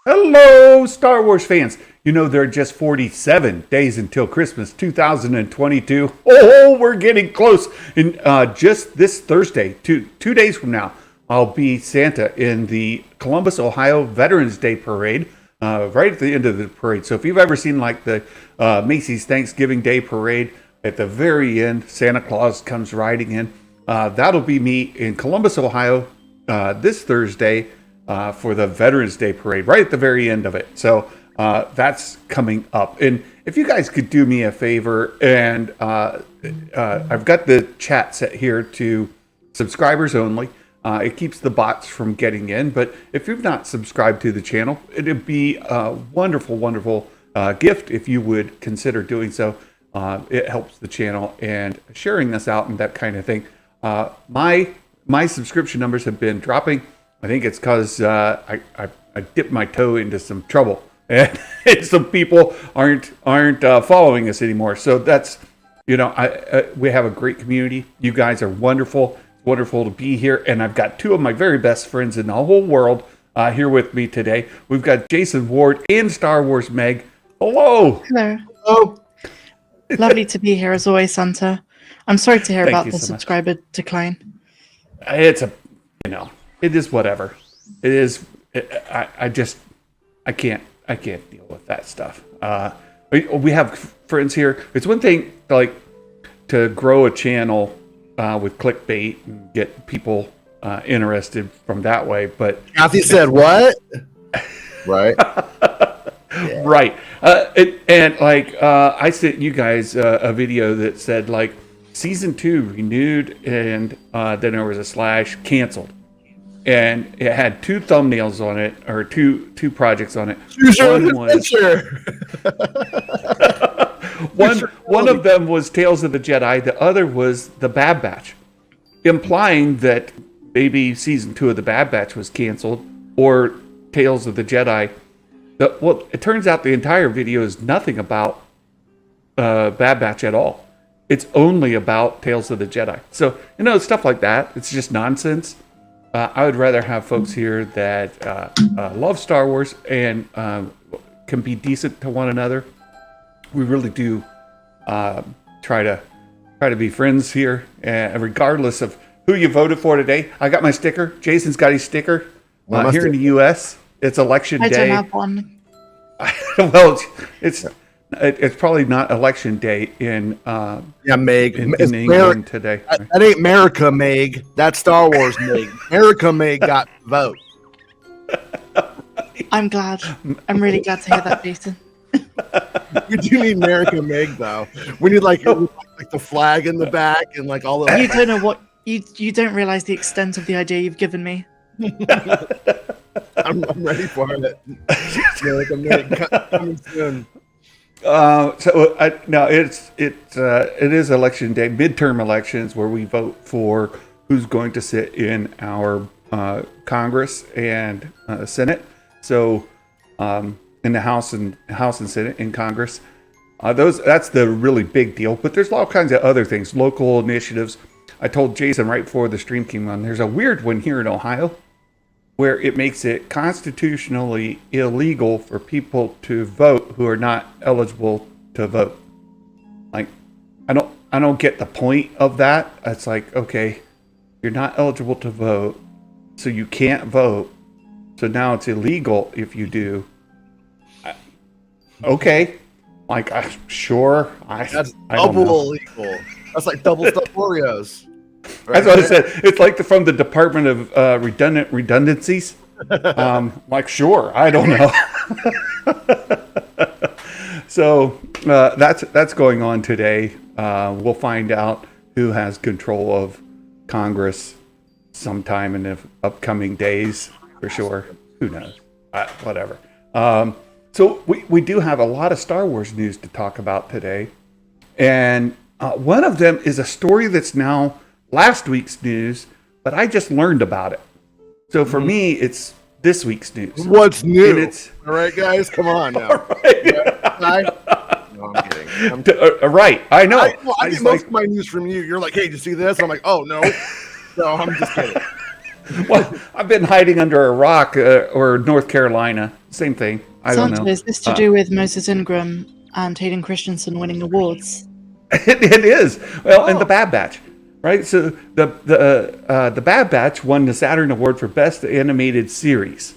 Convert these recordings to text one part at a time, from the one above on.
Hello, Star Wars fans. You know, there are just 47 days until Christmas 2022. Oh, we're getting close. And just this Thursday, two days from now, I'll be Santa in the Columbus, Ohio Veterans Day Parade, right at the end of the parade. So if you've ever seen like the Macy's Thanksgiving Day Parade, at the very end, Santa Claus comes riding in. That'll be me in Columbus, Ohio, this Thursday, for the Veterans Day Parade, right at the very end of it. So that's coming up. And if you guys could do me a favor, and I've got the chat set here to subscribers only. It keeps the bots from getting in. But if you've not subscribed to the channel, it'd be a wonderful, wonderful gift if you would consider doing so. It helps the channel and sharing this out and that kind of thing. My subscription numbers have been dropping. I think it's because I dipped my toe into some trouble, and some people aren't following us anymore. So that's, you know, we have a great community. You guys are wonderful. It's wonderful to be here, and I've got two of my very best friends in the whole world here with me today. We've got Jason Ward and Star Wars Meg. Hello. Hello. Hello. Lovely to be here as always, Santa. I'm sorry to hear about the subscriber decline. It's it is whatever. It is. I can't deal with that stuff. We have friends here. It's one thing like to grow a channel with clickbait and get people interested from that way. But Kathy said what? Right. Yeah. Right. And I sent you guys a video that said like season 2 renewed, and then there was a slash canceled. And it had 2 thumbnails on it, or two projects on it. One of them was Tales of the Jedi. The other was the Bad Batch, implying that maybe season 2 of the Bad Batch was canceled, or Tales of the Jedi. Well, it turns out the entire video is nothing about Bad Batch at all. It's only about Tales of the Jedi. So, stuff like that. It's just nonsense. I would rather have folks here that love Star Wars and can be decent to one another. We really do try to be friends here, regardless of who you voted for today. I got my sticker. Jason's got his sticker. Here in the U.S., it's election day. I don't have one. Well, it's probably not election day in Meg. in England today. That ain't America, Meg. That's Star Wars, Meg. America, Meg got the vote. I'm glad. I'm really glad to hear that, Jason. We do need America, Meg, though. We need like the flag in the back and like all the. You don't know what you don't realize the extent of the idea you've given me. I'm ready for it. America, Meg, coming soon. It is election day, midterm elections, where we vote for who's going to sit in our Congress and Senate. So in the House and Senate in Congress, that's the really big deal. But there's all kinds of other things, local initiatives. I told Jason right before the stream came on, there's a weird one here in Ohio where it makes it constitutionally illegal for people to vote who are not eligible to vote. Like, I don't get the point of that. It's like, okay, you're not eligible to vote, so you can't vote. So now it's illegal if you do. Okay, like, sure. That's double illegal. That's like double stuffed Oreos. Right? That's what I said. It's like from the Department of Redundancies. Like, sure, I don't know. So that's going on today. We'll find out who has control of Congress sometime in the upcoming days, for sure. Who knows? Whatever. So we do have a lot of Star Wars news to talk about today. And one of them is a story that's now last week's news, but I just learned about it. So for me, it's this week's news. What's new? All right, guys, come on now. Right. No, I'm kidding. Right. I know. I get most of my news from you. You're like, hey, did you see this? I'm like, oh, no. No, I'm just kidding. Well, I've been hiding under a rock or North Carolina. Same thing. I don't know. Is this to do with Moses Ingram and Hayden Christensen winning awards? It is. Well, and the Bad Batch, right? So the Bad Batch won the Saturn Award for Best Animated Series.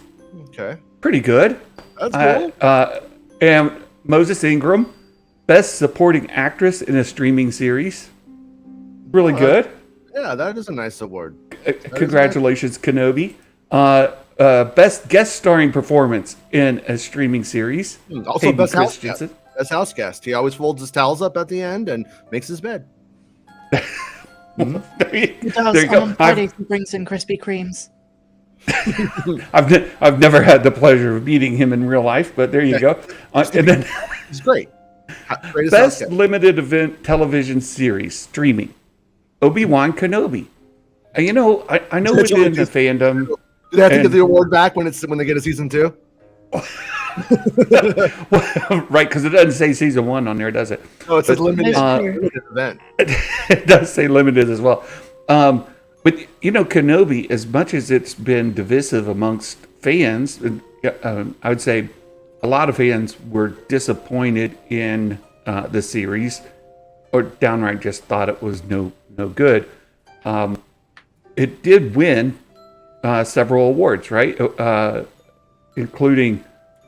Okay. Pretty good. That's cool. And Moses Ingram, Best Supporting Actress in a Streaming Series. Really good. Yeah, that is a nice award. Congratulations, Kenobi. Best Guest Starring Performance in a Streaming Series. Also, Hayden best house Christensen. guest. Best house guest. He always folds his towels up at the end and makes his bed. He does. There you go. On Fridays, he brings in Krispy Kremes. I've never had the pleasure of meeting him in real life, but there you go. And then It's great. Greatest Best house guest. Limited Event Television Series Streaming. Obi-Wan Kenobi. And you know, I know within the fandom. Do they have to get the award back when they get a season 2? Right, because it doesn't say season 1 on there, does it? No, it says limited event. It does say limited as well. But you know, Kenobi, as much as it's been divisive amongst fans, I would say a lot of fans were disappointed in the series, or downright just thought it was no good. It did win several awards, right? Including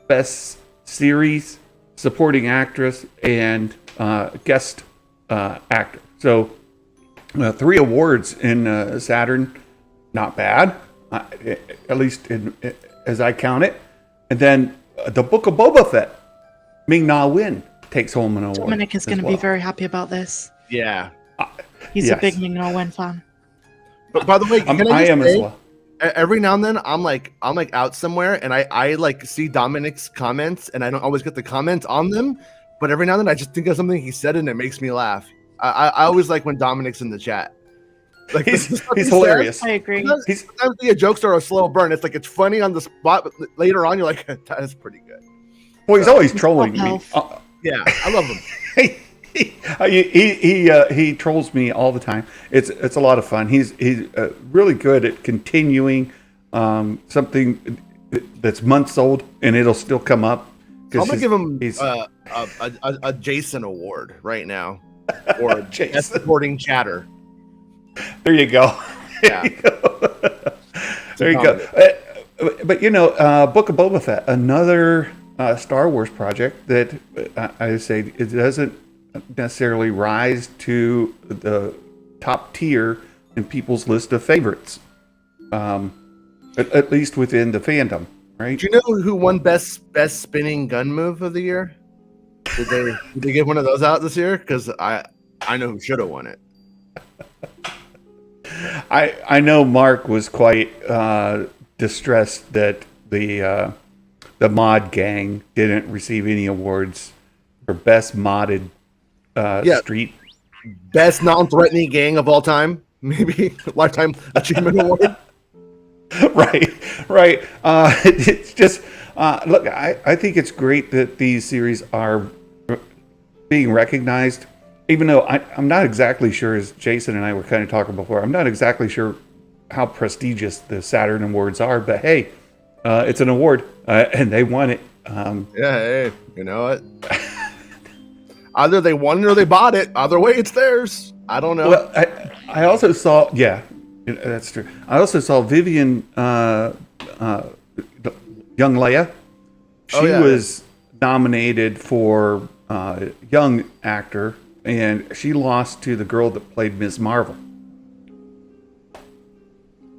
Best Series, Supporting Actress, and Guest Actor. So 3 awards in Saturn, not bad, at least as I count it. And then the Book of Boba Fett, Ming-Na Wen takes home an award. Dominic is going to be very happy about this. Yeah. He's a big Ming-Na Wen fan. But by the way, I am as well. Every now and then I'm like out somewhere and I like see Dominic's comments and I don't always get the comments on them, but every now and then I just think of something he said and it makes me laugh. I always like when Dominic's in the chat. Like he's hilarious. I agree. Sometimes the jokes are a slow burn. It's like it's funny on the spot, but later on you're like, that's pretty good. Well, he's always trolling me. Yeah, I love him. He trolls me all the time. It's a lot of fun. He's really good at continuing something that's months old, and it'll still come up. I'm gonna give him a Jason Award right now, or Best Supporting Chatter. There you go. Yeah. There you go. But you know, Book of Boba Fett, another Star Wars project that I say it doesn't necessarily rise to the top tier in people's list of favorites, at least within the fandom, right? Do you know who won best spinning gun move of the year? Did they give one of those out this year? Because I know who should have won it. I know Mark was quite distressed that the mod gang didn't receive any awards for best modded street. Best non-threatening gang of all time, maybe lifetime achievement award. Right. It's just look. I think it's great that these series are being recognized, even though I'm not exactly sure. As Jason and I were kind of talking before, I'm not exactly sure how prestigious the Saturn Awards are. But hey, it's an award, and they won it. Yeah, hey, you know what? Either they won it or they bought it. Either way, it's theirs. I don't know. Well, I also saw, that's true. I also saw Vivian, young Leia. She was nominated for young actor, and she lost to the girl that played Ms. Marvel.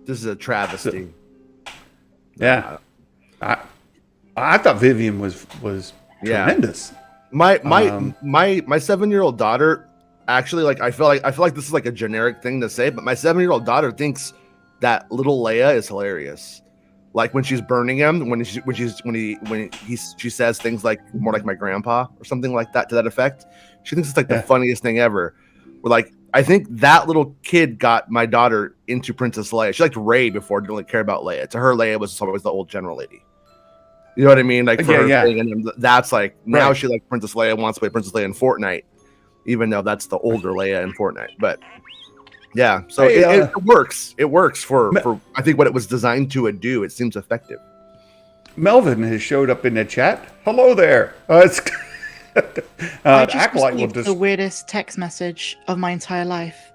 This is a travesty. Yeah, I thought Vivian was tremendous. My 7-year-old daughter actually, like I feel like this is like a generic thing to say, but my 7-year-old daughter thinks that little Leia is hilarious. Like when she's burning him, when she says things like more like my grandpa or something like that to that effect. She thinks it's like the funniest thing ever. We're like, I think that little kid got my daughter into Princess Leia. She liked Rey before, didn't really care about Leia. To her, Leia was always the old general lady. You know what I mean? Like for Yeah, her thing, and then that's like now Right. she like Princess Leia wants to play Princess Leia in Fortnite, even though that's the older Leia in Fortnite. But yeah, so Hey, it works. It works for I think what it was designed to do. It seems effective. Melvin has showed up in the chat. Hello there. It's I just Acolyte will received just. the weirdest text message of my entire life.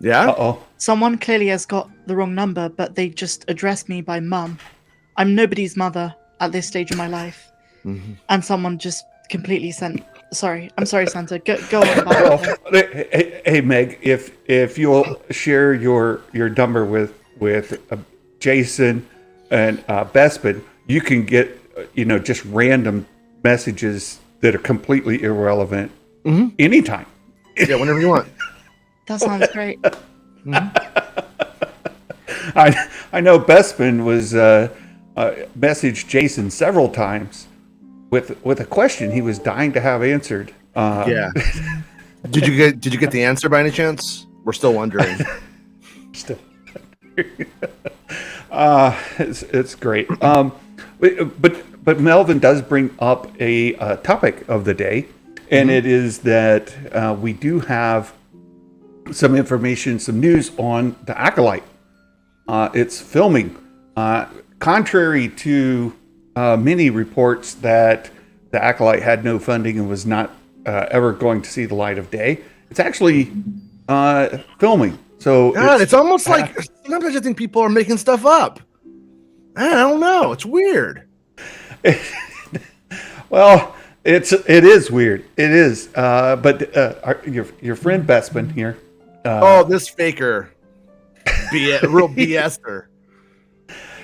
Yeah. Uh-oh. Someone clearly has got the wrong number, but they just addressed me by mum. I'm nobody's mother at this stage of my life. Mm-hmm. And someone just completely sent. Sorry, I'm sorry, Santa. Go on about it. Hey, Meg, if you'll share your number with Jason and Bespin, you can get just random messages that are completely irrelevant anytime. Yeah, whenever you want. That sounds great. I know Bespin was messaged Jason several times with a question he was dying to have answered. Yeah. Did you get the answer by any chance? We're still wondering. Still. It's great. But Melvin does bring up a topic of the day, and it is that we do have some information, some news on the Acolyte. It's filming. Contrary to many reports that the Acolyte had no funding and was not ever going to see the light of day, it's actually filming. So God, it's almost like sometimes I just think people are making stuff up. I don't know. It's weird. Well, it is weird. It is. But your friend Bespin here. This faker, real BSer.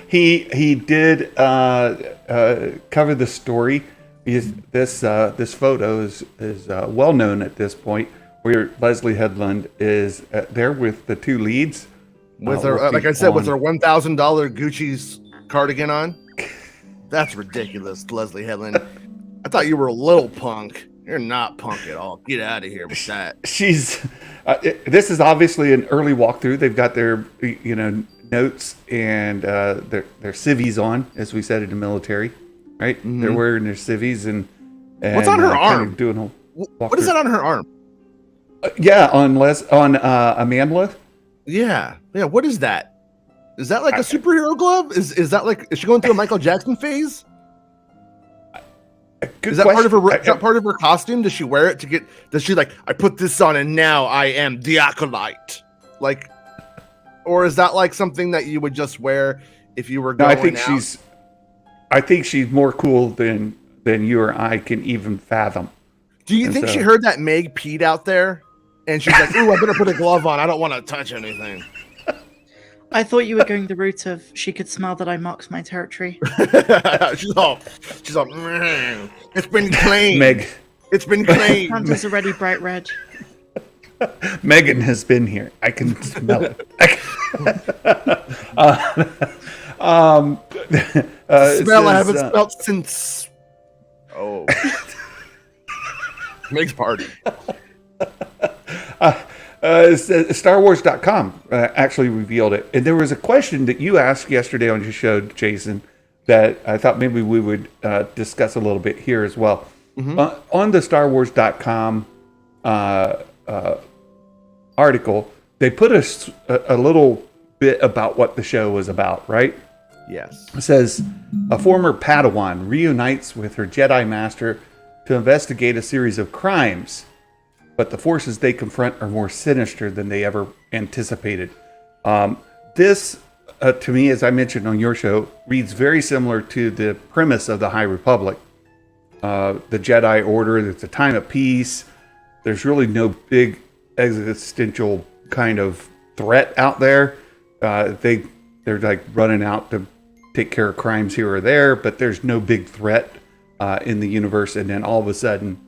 He did cover the story. This photo is well known at this point, where Leslie Headland is there with the two leads. With her, like I said, with her $1,000 Gucci's cardigan on. That's ridiculous, Leslie Headland. I thought you were a little punk. You're not punk at all. Get out of here with that. She's. This is obviously an early walkthrough. They've got their notes and their civvies on, as we said in the military, right? Mm-hmm. They're wearing their civvies and what's on her arm? Doing a what is that on her arm? On Amandla. Yeah. What is that? Is that like a superhero glove? Is that like? Is she going through a Michael Jackson phase? Is that part of her? Is that part of her costume? Does she wear it to get? Does she like? I put this on and now I am the Acolyte. Like, or is that like something that you would just wear if you were going out? I think she's more cool than you or I can even fathom. Do you think she heard that Meg peed out there, and she's like, "Ooh, I better put a glove on. I don't want to touch anything." I thought you were going the route of she could smell that I marked my territory. she's all, it's been clean. Meg. It's been clean. Santa's already bright red. Megan has been here. I can smell it. Smell I haven't smelled since. Oh. Meg's party. StarWars.com actually revealed it. And there was a question that you asked yesterday on your show, Jason, that I thought maybe we would discuss a little bit here as well. Mm-hmm. On the StarWars.com article, they put a little bit about what the show was about, right? Yes. It says, a former Padawan reunites with her Jedi Master to investigate a series of crimes, but the forces they confront are more sinister than they ever anticipated. This, to me, as I mentioned on your show, reads very similar to the premise of the High Republic. The Jedi Order, it's a time of peace. There's really no big existential kind of threat out there. They're like running out to take care of crimes here or there, but there's no big threat in the universe. And then all of a sudden,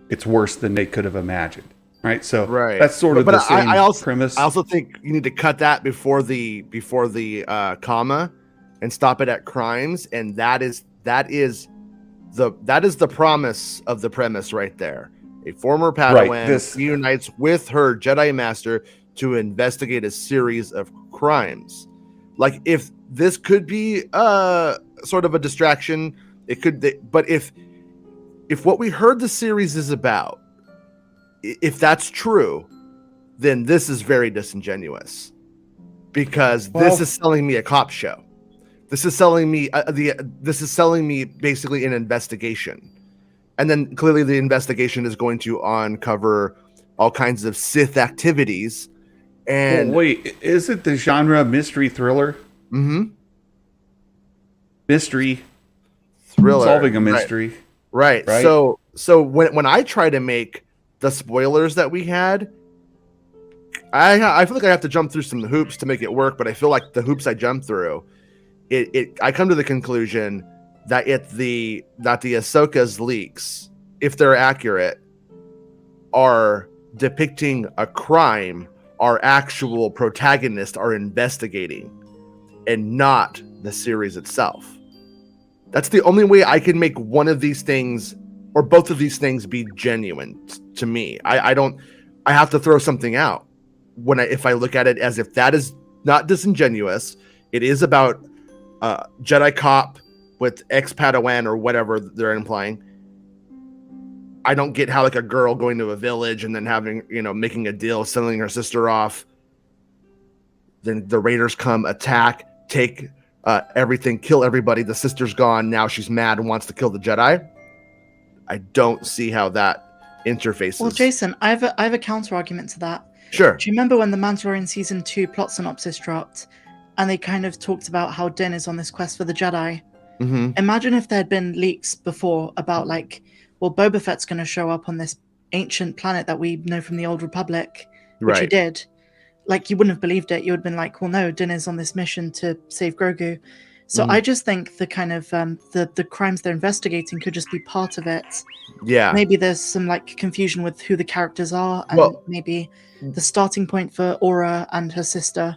it's worse than they could have imagined, right? So that's sort of the same premise. I also think you need to cut that before the comma and stop it at crimes, and that is the promise of the premise right there. A former Padawan reunites with her Jedi Master to investigate a series of crimes. Like if this could be sort of a distraction. It could, but if what we heard the series is about, if that's true, then this is very disingenuous, because this is selling me a cop show. This is selling me basically an investigation, and then clearly the investigation is going to uncover all kinds of Sith activities. And wait, is it the genre mystery thriller? Mm-hmm. Mystery thriller, solving a mystery, right? So when I try to make the spoilers that we had, I feel like I have to jump through some hoops to make it work. But I feel like the hoops I jump through, I come to the conclusion that the Ahsoka's leaks, if they're accurate, are depicting a crime our actual protagonists are investigating, and not the series itself. That's the only way I can make one of these things or both of these things be genuine to me. I have to throw something out if I look at it as if that is not disingenuous. It is about Jedi cop with ex-Padawan or whatever they're implying. I don't get how like a girl going to a village and then having, making a deal, selling her sister off. Then the raiders come, attack, take everything, kill everybody. The sister's gone. Now she's mad and wants to kill the Jedi. I don't see how that interfaces. Well, Jason, I have a counter argument to that. Sure. Do you remember when the Mandalorian season 2 plot synopsis dropped, and they kind of talked about how Din is on this quest for the Jedi? Mm-hmm. Imagine if there had been leaks before about Boba Fett's going to show up on this ancient planet that we know from the Old Republic, which he did. You wouldn't have believed it. You would have been like, well, no, Din is on this mission to save Grogu. So I just think the kind of the crimes they're investigating could just be part of it. Yeah. Maybe there's some confusion with who the characters are, and maybe the starting point for Aura and her sister.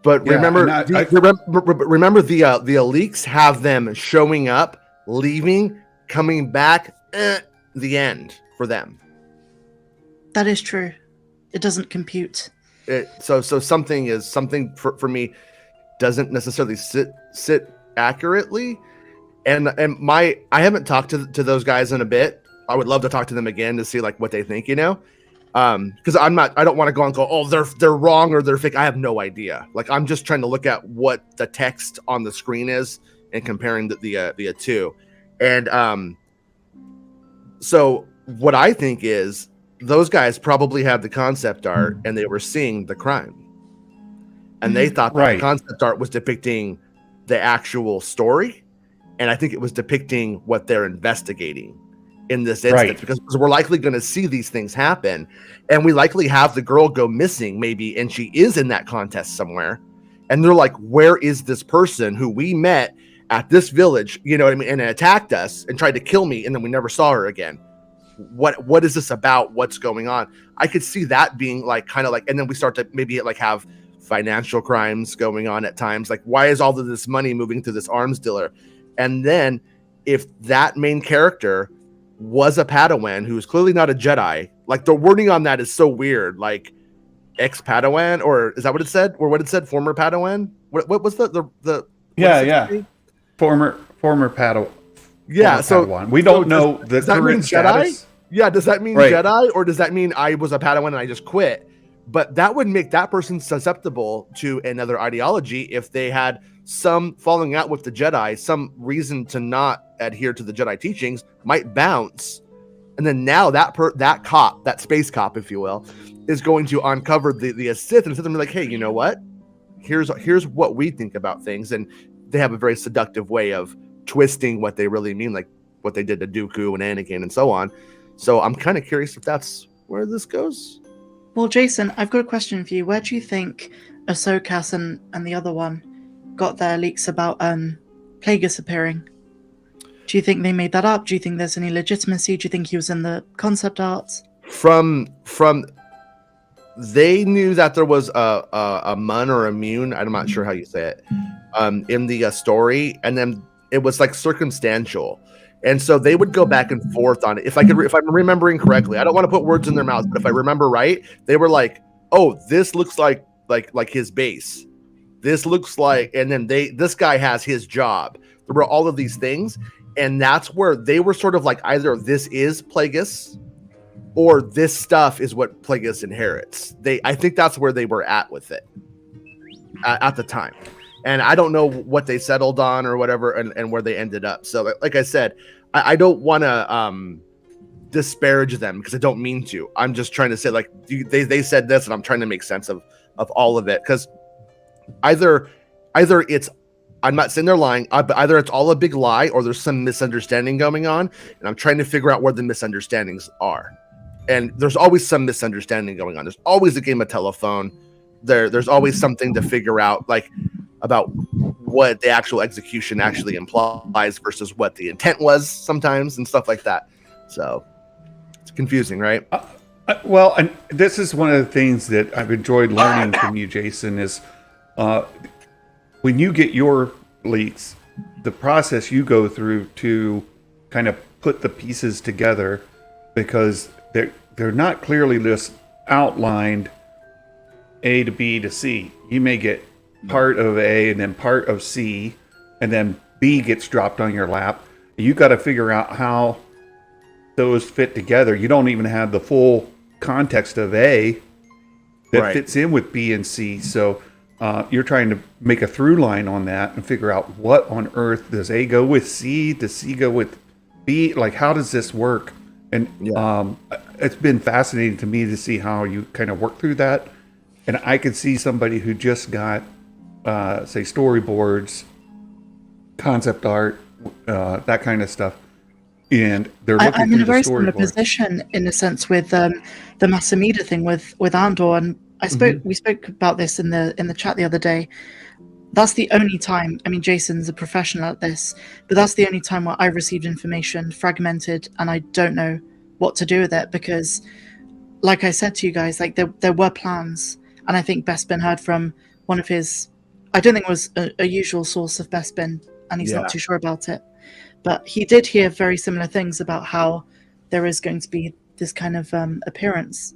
But remember the leaks have them showing up, leaving, coming back, the end for them. That is true. It doesn't compute. So something for me doesn't necessarily sit accurately. And I haven't talked to those guys in a bit. I would love to talk to them again to see what they think, because I don't want to go and go, oh, they're wrong or they're fake. I have no idea. I'm just trying to look at what the text on the screen is and comparing the two. And so what I think is those guys probably have the concept art and they were seeing the crime. And they thought that the concept art was depicting the actual story. And I think it was depicting what they're investigating in this instance, because we're likely going to see these things happen. And we likely have the girl go missing maybe, and she is in that contest somewhere. And they're like, where is this person who we met at this village, and attacked us and tried to kill me, and then we never saw her again? What is this about? What's going on? I could see that being and then we start to maybe have financial crimes going on at times. Why is all of this money moving to this arms dealer? And then if that main character was a Padawan who is clearly not a Jedi, the wording on that is so weird. Ex-Padawan, or is that what it said? Or what it said? Former Padawan? What was the former Padawan. Yeah, so Padawan. We don't know the current status. Jedi? Yeah, does that mean Jedi, or does that mean I was a Padawan and I just quit? But that would make that person susceptible to another ideology if they had some falling out with the Jedi, some reason to not adhere to the Jedi teachings might bounce. And then now that cop, that space cop, if you will, is going to uncover the Sith and be like, hey, you know what? Here's what we think about things. And they have a very seductive way of twisting what they really mean, like what they did to Dooku and Anakin and so on. So I'm kind of curious if that's where this goes. Well, Jason, I've got a question for you. Where do you think Ahsoka and the other one got their leaks about Plagueis appearing? Do you think they made that up? Do you think there's any legitimacy? Do you think he was in the concept art? From they knew that there was a mun or a mun, I'm not sure how you say it, in the story, and then it was circumstantial. And so they would go back and forth on it. If I'm remembering correctly, I don't want to put words in their mouths, but if I remember right, they were like, "Oh, this looks like his base," This looks like, and then this guy has his job. There were all of these things, and that's where they were sort of like either this is Plagueis or this stuff is what Plagueis inherits. I think that's where they were at with it at the time. And I don't know what they settled on or whatever and where they ended up. So like I said, I don't want to disparage them because I don't mean to. I'm just trying to say like they said this and I'm trying to make sense of all of it, because either it's, I'm not saying they're lying, but either it's all a big lie or there's some misunderstanding going on, and I'm trying to figure out where the misunderstandings are. And there's always some misunderstanding going on. There's always a game of telephone. There's always something to figure out, like about what the actual execution actually implies versus what the intent was sometimes and stuff like that. So it's confusing, right? Well, and this is one of the things that I've enjoyed learning from you, Jason, is when you get your leaks, the process you go through to kind of put the pieces together, because they're not clearly just outlined A to B to C. You may get part of A and then part of C, and then B gets dropped on your lap. You got to figure out how those fit together. You don't even have the full context of A that fits in with B and C. So you're trying to make a through line on that and figure out what on earth does A go with C? Does C go with B? Like, how does this work? And it's been fascinating to me to see how you kind of work through that. And I could see somebody who just got, say, storyboards, concept art, that kind of stuff, and they're looking I'm through in a very the similar storyboard. position in a sense with the Masamida thing with Andor, and we spoke about this in the chat the other day. That's the only time, I mean, Jason's a professional at this, but that's the only time where I received information fragmented and I don't know what to do with it, because like I said to you guys, like there were plans, and I think Bespin heard from one of his, I don't think it was a usual source of Bespin, and he's not too sure about it, but he did hear very similar things about how there is going to be this kind of appearance,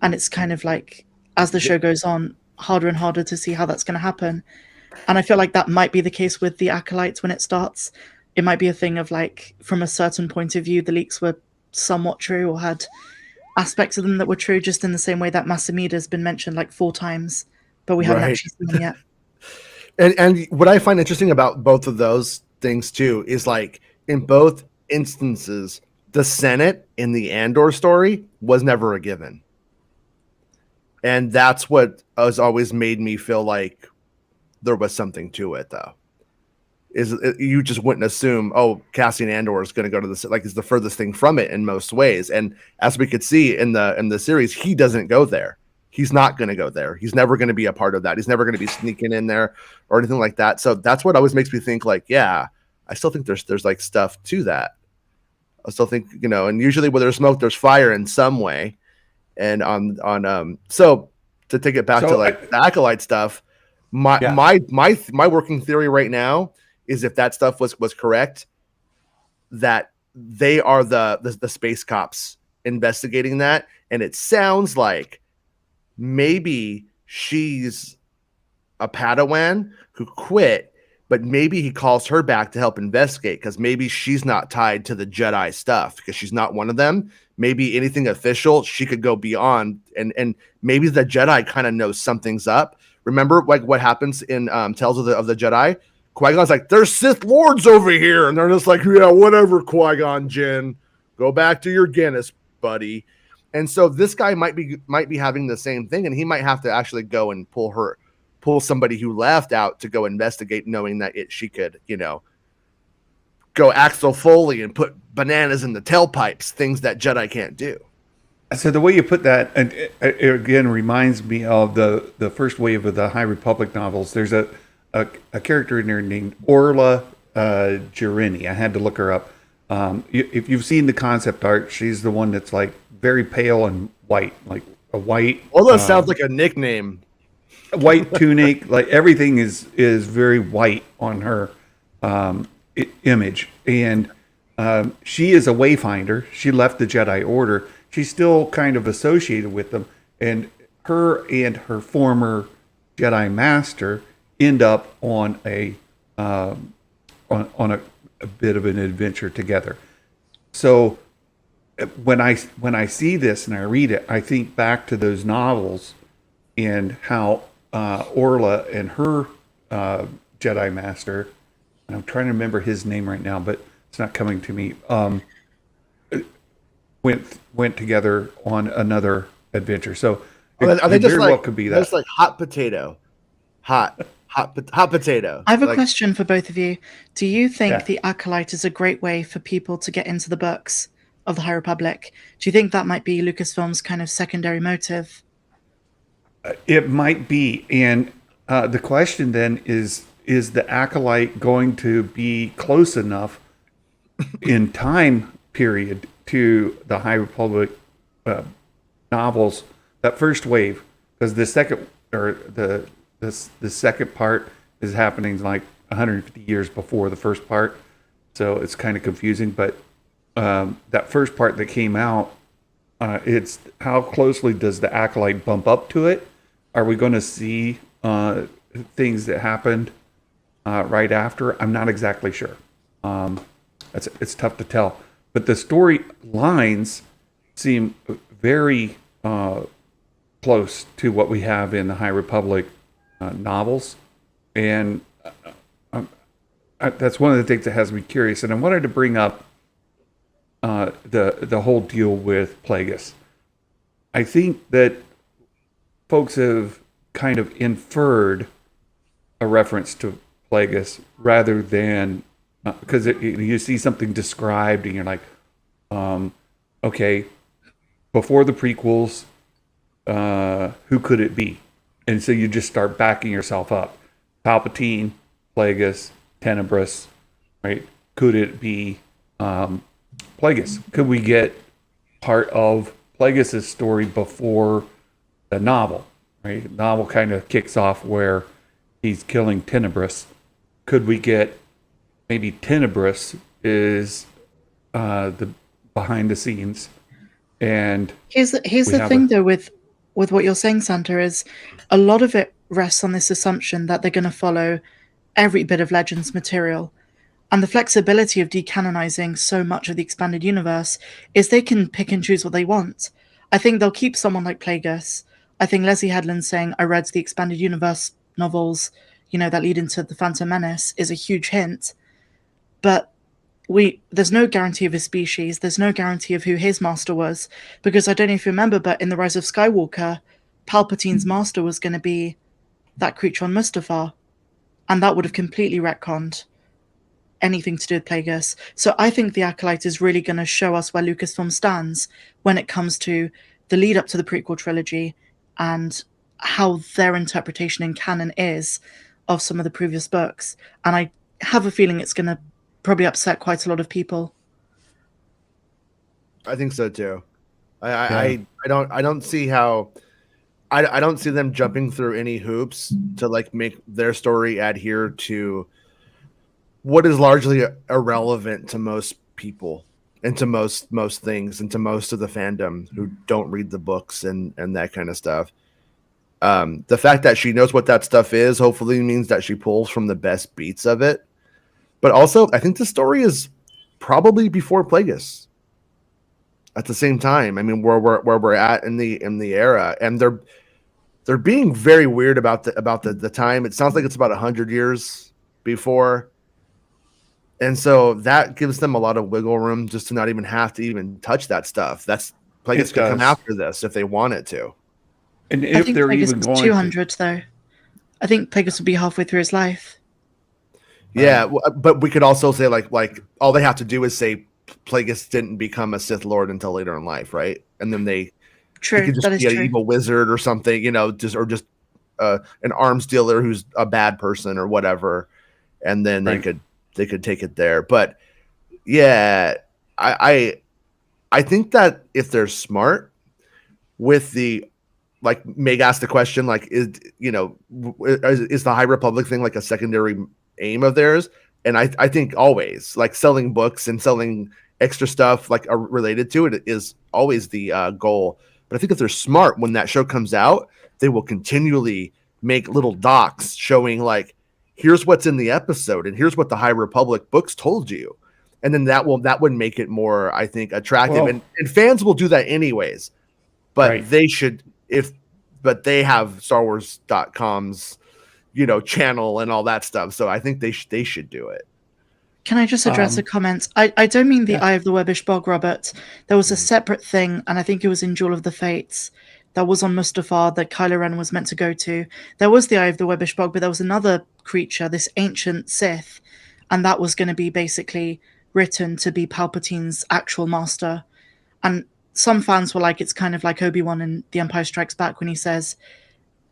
and it's kind of like, as the show goes on, harder and harder to see how that's going to happen. And I feel like that might be the case with the Acolytes when it starts. It might be a thing of like, from a certain point of view, the leaks were somewhat true or had aspects of them that were true, just in the same way that Masamida has been mentioned like 4 times, but we haven't actually seen them yet. And what I find interesting about both of those things too is like in both instances, the Senate in the Andor story was never a given. And that's what has always made me feel like there was something to it, though. You just wouldn't assume, oh, Cassian Andor is going to go to the, like, is the furthest thing from it in most ways. And as we could see in the series, he doesn't go there. He's not going to go there. He's never going to be a part of that. He's never going to be sneaking in there or anything like that. So that's what always makes me think, like, yeah, I still think there's like stuff to that. I still think, and usually where there's smoke, there's fire in some way. And so to take it back to like the Acolyte stuff, my working theory right now is, if that stuff was correct, that they are the space cops investigating that, and it sounds like maybe she's a Padawan who quit, but maybe he calls her back to help investigate, because maybe she's not tied to the Jedi stuff because she's not one of them. Maybe anything official, she could go beyond, and maybe the Jedi kind of knows something's up. Remember, like, what happens in Tales of the Jedi? Qui-Gon's like, there's Sith Lords over here, and they're just like, yeah, whatever, Qui-Gon Jinn, go back to your Guinness, buddy. And so this guy might be having the same thing, and he might have to actually go and pull somebody who left out to go investigate, knowing that she could, go Axel Foley and put bananas in the tailpipes, things that Jedi can't do. So the way you put that, and it again reminds me of the first wave of the High Republic novels. There's a character in there named Orla Girini. I had to look her up. If you've seen the concept art, she's the one that's like very pale and white, like a white. Orla sounds like a nickname. White tunic, like everything is very white on her image, and she is a wayfinder. She left the Jedi Order. She's still kind of associated with them, and her former Jedi Master end up on a on a bit of an adventure together. So when I see this and I read it, I think back to those novels and how Orla and her Jedi Master, and I'm trying to remember his name right now, but it's not coming to me. Went together on another adventure. So are they it just very like well could be that. just like hot potato, hot potato? I have a Like, question for both of you. Do you think Yeah. the Acolyte is a great way for people to get into the books of the High Republic? Do you think that might be Lucasfilm's kind of secondary motive? It might be. And the question then is the Acolyte going to be close enough in time period to the High Republic novels, that first wave? Because the second, or the second part is happening like 150 years before the first part. So it's kind of confusing. But that first part that came out, it's how closely does the Acolyte bump up to it? Are we going to see things that happened right after? I'm not exactly sure. It's tough to tell. But the story lines seem very close to what we have in the High Republic novels. And that's one of the things that has me curious. And I wanted to bring up the whole deal with Plagueis. I think that folks have kind of inferred a reference to Plagueis rather than because you see something described and you're like, okay, before the prequels, who could it be? And so you just start backing yourself up. Palpatine, Plagueis, Tenebris, right? Could it be Plagueis? Could we get part of Plagueis' story before the novel, right? The novel kind of kicks off where he's killing Tenebris. Could we get maybe Tenebris is the behind the scenes? And Here's the thing though with what you're saying, Santa, is a lot of it rests on this assumption that they're going to follow every bit of Legends material. And the flexibility of decanonizing so much of the expanded universe is they can pick and choose what they want. I think they'll keep someone like Plagueis. I think Leslie Headland saying, I read the expanded universe novels, that lead into the Phantom Menace is a huge hint. But there's no guarantee of his species. There's no guarantee of who his master was. Because I don't know if you remember, but in The Rise of Skywalker, Palpatine's master was going to be that creature on Mustafar. And that would have completely retconned anything to do with Plagueis. So I think the Acolyte is really going to show us where Lucasfilm stands when it comes to the lead up to the prequel trilogy and how their interpretation in canon is of some of the previous books. And I have a feeling it's going to probably upset quite a lot of people. I think so too. I don't see how I don't see them jumping through any hoops to like make their story adhere to what is largely irrelevant to most people and to most things and to most of the fandom who don't read the books and that kind of stuff. The fact that she knows what that stuff is hopefully means that she pulls from the best beats of it. But also, I think the story is probably before Plagueis. At the same time, I mean, where we're at in the era, and they're being very weird about the time. It sounds like it's about 100 years before, and so that gives them a lot of wiggle room just to not even have to even touch that stuff. That's Plagueis could come after this if they wanted to. And I if think they're Plagueis even was going 200 though. I think Plagueis would be halfway through his life. Yeah, but we could also say like all they have to do is say Plagueis didn't become a Sith Lord until later in life, right? And then he could just be an evil wizard or something, just an arms dealer who's a bad person or whatever, and then they could take it there. But yeah, I think that if they're smart with the like Meg asked the question, like is the High Republic thing like a secondary aim of theirs? And I think always like selling books and selling extra stuff like related to it is always the goal. But I think if they're smart, when that show comes out, they will continually make little docs showing like, here's what's in the episode and here's what the High Republic books told you. And then that would make it more, I think, attractive. Well, and fans will do that anyways. But right. they should, but they have Star Wars.com's, channel and all that stuff. So I think they should do it. Can I just address a comment? I don't mean the Eye of the Webbish Bog, Robert. There was a separate thing, and I think it was in Duel of the Fates, that was on Mustafar that Kylo Ren was meant to go to. There was the Eye of the Webbish Bog, but there was another creature, this ancient Sith, and that was going to be basically written to be Palpatine's actual master. And some fans were like, it's kind of like Obi-Wan in The Empire Strikes Back when he says,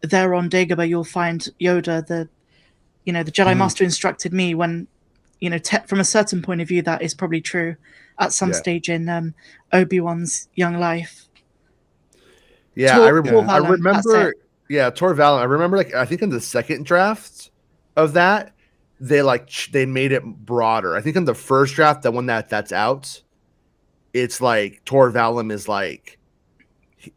there on Dagobah you'll find Yoda, the Jedi Master instructed me, when, from a certain point of view, that is probably true at some stage in Obi-Wan's young life. Yeah, Tor I remember. Tor Valen. I remember, I think in the second draft of that, they made it broader. I think in the first draft, the one that's out, it's like Tor Valen is like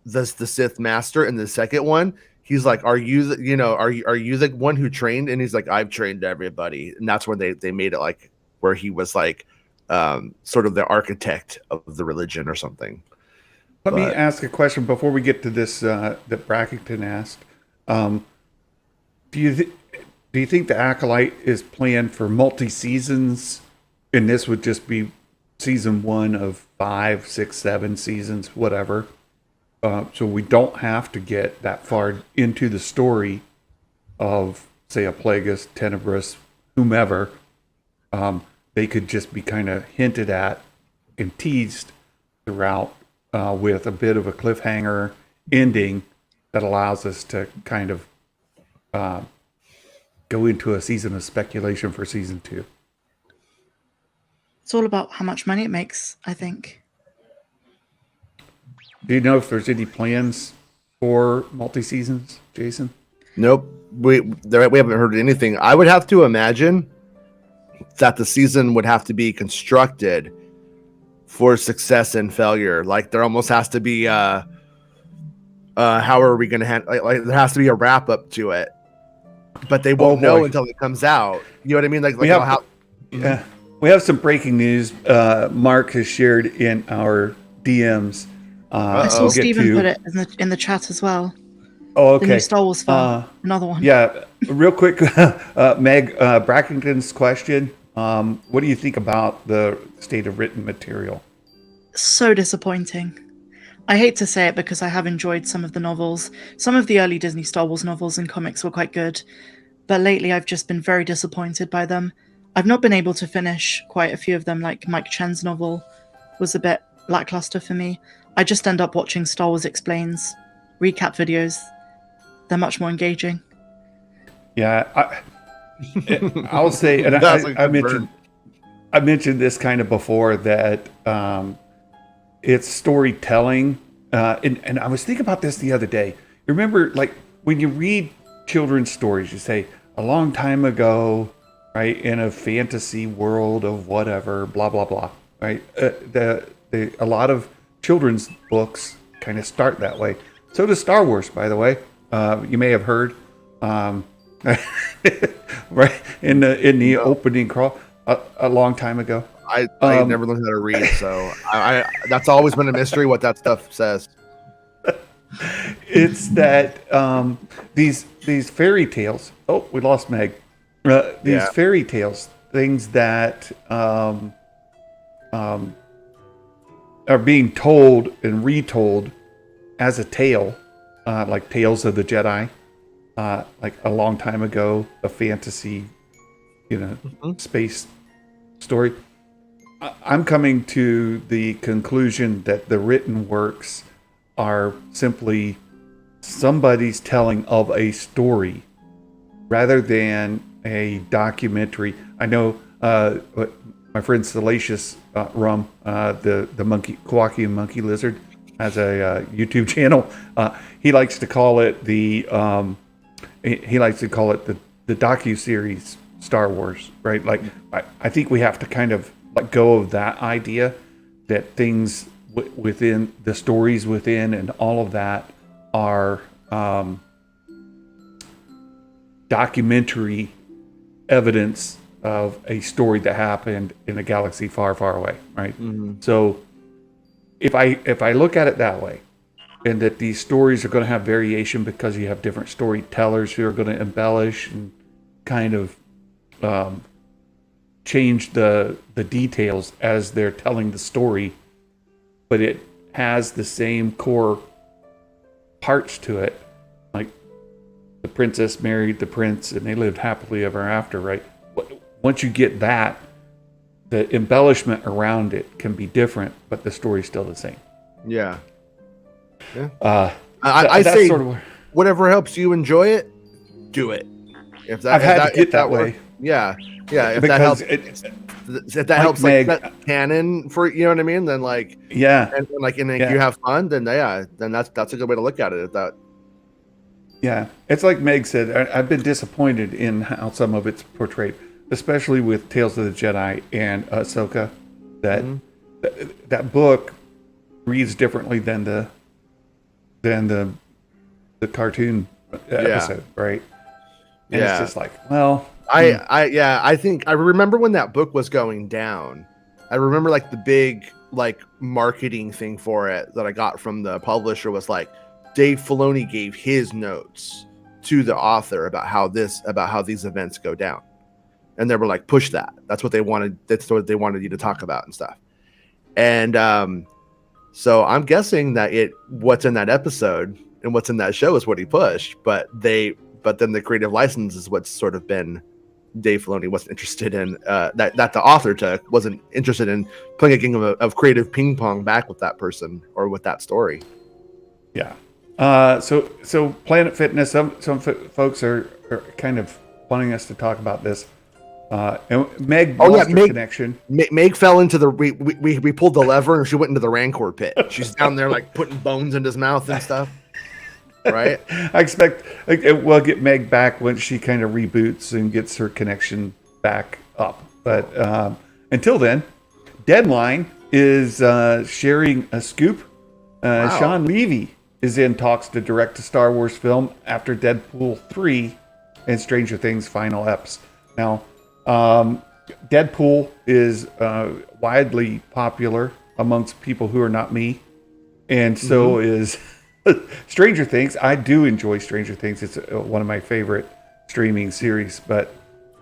the Sith Master. In the second one, he's like, "Are you the one who trained?" And he's like, "I've trained everybody." And that's when they made it like where he was like sort of the architect of the religion or something. Let me ask a question before we get to this that Brackington asked. Do you think the Acolyte is planned for multi-seasons, and this would just be season 1 of 5, 6, 7 seasons, whatever? So we don't have to get that far into the story of, say, a Plagueis, Tenebrous, whomever. They could just be kind of hinted at and teased throughout with a bit of a cliffhanger ending that allows us to kind of go into a season of speculation for season 2. It's all about how much money it makes, I think. Do you know if there's any plans for multi-seasons, Jason? Nope. We haven't heard anything. I would have to imagine that the season would have to be constructed for success and failure. Like there almost has to be how are we going to like there has to be a wrap up to it, but they won't know until it comes out. You know what I mean? We have some breaking news. Mark has shared in our DMs. I saw Stephen put it in the chat as well. Oh, okay. The new Star Wars fan, another one. Yeah, real quick, Meg, Brackington's question. What do you think about the state of written material? So disappointing. I hate to say it because I have enjoyed some of the novels. Some of the early Disney Star Wars novels and comics were quite good, but lately I've just been very disappointed by them. I've not been able to finish quite a few of them, like Mike Chen's novel was a bit lackluster for me. I just end up watching Star Wars Explains recap videos. They're much more engaging. Yeah, I'll say, and I mentioned this kind of before, that it's storytelling. And I was thinking about this the other day. You remember, like, when you read children's stories, you say, a long time ago, right, in a fantasy world of whatever, blah, blah, blah, right? A lot of children's books kind of start that way. So does Star Wars, by the way. You may have heard, right, in the opening crawl a long time ago. I never learned how to read, so I that's always been a mystery what that stuff says. It's that these fairy tales. Oh, we lost Meg. These fairy tales, things that are being told and retold as a tale, like Tales of the Jedi, like a long time ago, a fantasy, space story. I'm coming to the conclusion that the written works are simply somebody's telling of a story rather than a documentary. I know my friend Salacious Rum, the monkey, Kowakian monkey lizard, has a YouTube channel. He likes to call it the docu-series Star Wars, right? Like I think we have to kind of let go of that idea that things within the stories within and all of that are documentary evidence of a story that happened in a galaxy far, far away, right? So if I look at it that way, and that these stories are going to have variation because you have different storytellers who are going to embellish and kind of change the details as they're telling the story, but it has the same core parts to it, like the princess married the prince and they lived happily ever after, right? Once you get that, the embellishment around it can be different, but the story's still the same. Yeah. I say sort of whatever helps you enjoy it, do it. If that, I've had to get that way. Works, yeah. If because that helps Meg, like that canon for, you know what I mean, then like yeah, and you have fun, then that's a good way to look at it. If that, yeah, it's like Meg said. I've been disappointed in how some of it's portrayed, especially with Tales of the Jedi and Ahsoka. That book reads differently than the cartoon episode, right? And it's just like, well, I think I remember when that book was going down. I remember like the big like marketing thing for it that I got from the publisher was like Dave Filoni gave his notes to the author about how these events go down, and they were like, push that. That's what they wanted. That's what they wanted you to talk about and stuff. And so I'm guessing that what's in that episode and what's in that show is what he pushed, but then the creative license is what's sort of been Dave Filoni wasn't interested in, that the author wasn't interested in playing a game of creative ping pong back with that person or with that story. Yeah. So Planet Fitness, some folks are kind of wanting us to talk about this. And Meg lost her connection. Meg fell into the we pulled the lever and she went into the Rancor pit. She's down there like putting bones in his mouth and stuff. Right. I expect we'll get Meg back when she kind of reboots and gets her connection back up. But until then, Deadline is sharing a scoop. Wow. Sean Levy is in talks to direct a Star Wars film after Deadpool 3 and Stranger Things final eps. Now, Deadpool is widely popular amongst people who are not me, and so is Stranger Things. I do enjoy Stranger Things. It's one of my favorite streaming series, but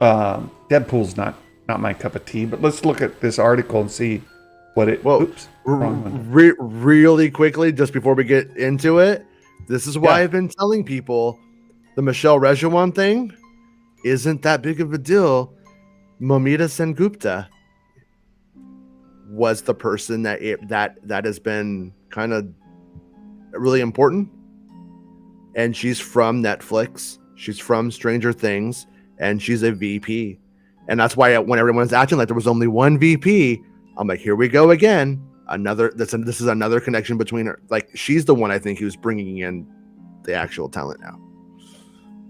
Deadpool's not my cup of tea. But let's look at this article and see what it. Really quickly, just before we get into it, this is why I've been telling people the Michelle Rejuan thing isn't that big of a deal. Momita Sengupta was the person that has been kind of really important, and she's from Netflix, she's from Stranger Things, and she's a VP. And that's why when everyone's acting like there was only one VP, I'm like, here we go again. This is another connection between her. Like, she's the one I think who's bringing in the actual talent now.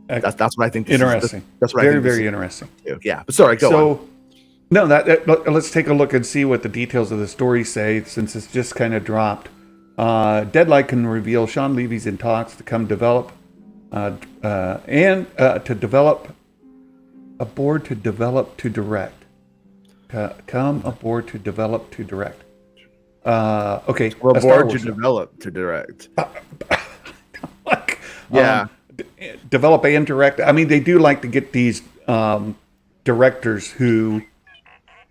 That's what I think. Interesting. That's what very, I think. Very interesting. Yeah, but sorry, go on. No, let's take a look and see what the details of the story say, since it's just kind of dropped. Deadline can reveal Sean Levy's in talks to come develop to develop aboard to develop to direct. Come aboard to develop to direct. Okay, we're aboard to develop to direct. Develop and direct. I mean, they do like to get these directors who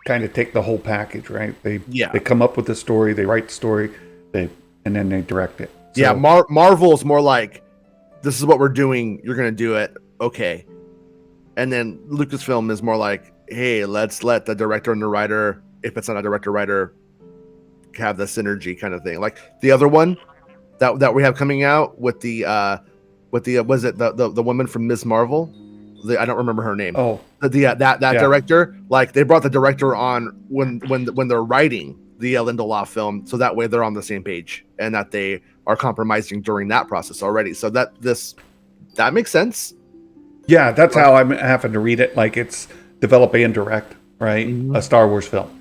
kind of take the whole package, right? They come up with the story, they write the story, and then they direct it. So, yeah, Marvel is more like, this is what we're doing, you're going to do it, okay. And then Lucasfilm is more like, hey, let's let the director and the writer, if it's not a director-writer, have the synergy kind of thing. Like the other one that we have coming out with the was it the woman from Ms. Marvel? I don't remember her name. Oh, that director. Like, they brought the director on when they're writing the Lindelof film, so that way they're on the same page and that they are compromising during that process already. So that makes sense. Yeah, that's how I'm having to read it. Like, it's develop and direct, right? Mm-hmm. A Star Wars film.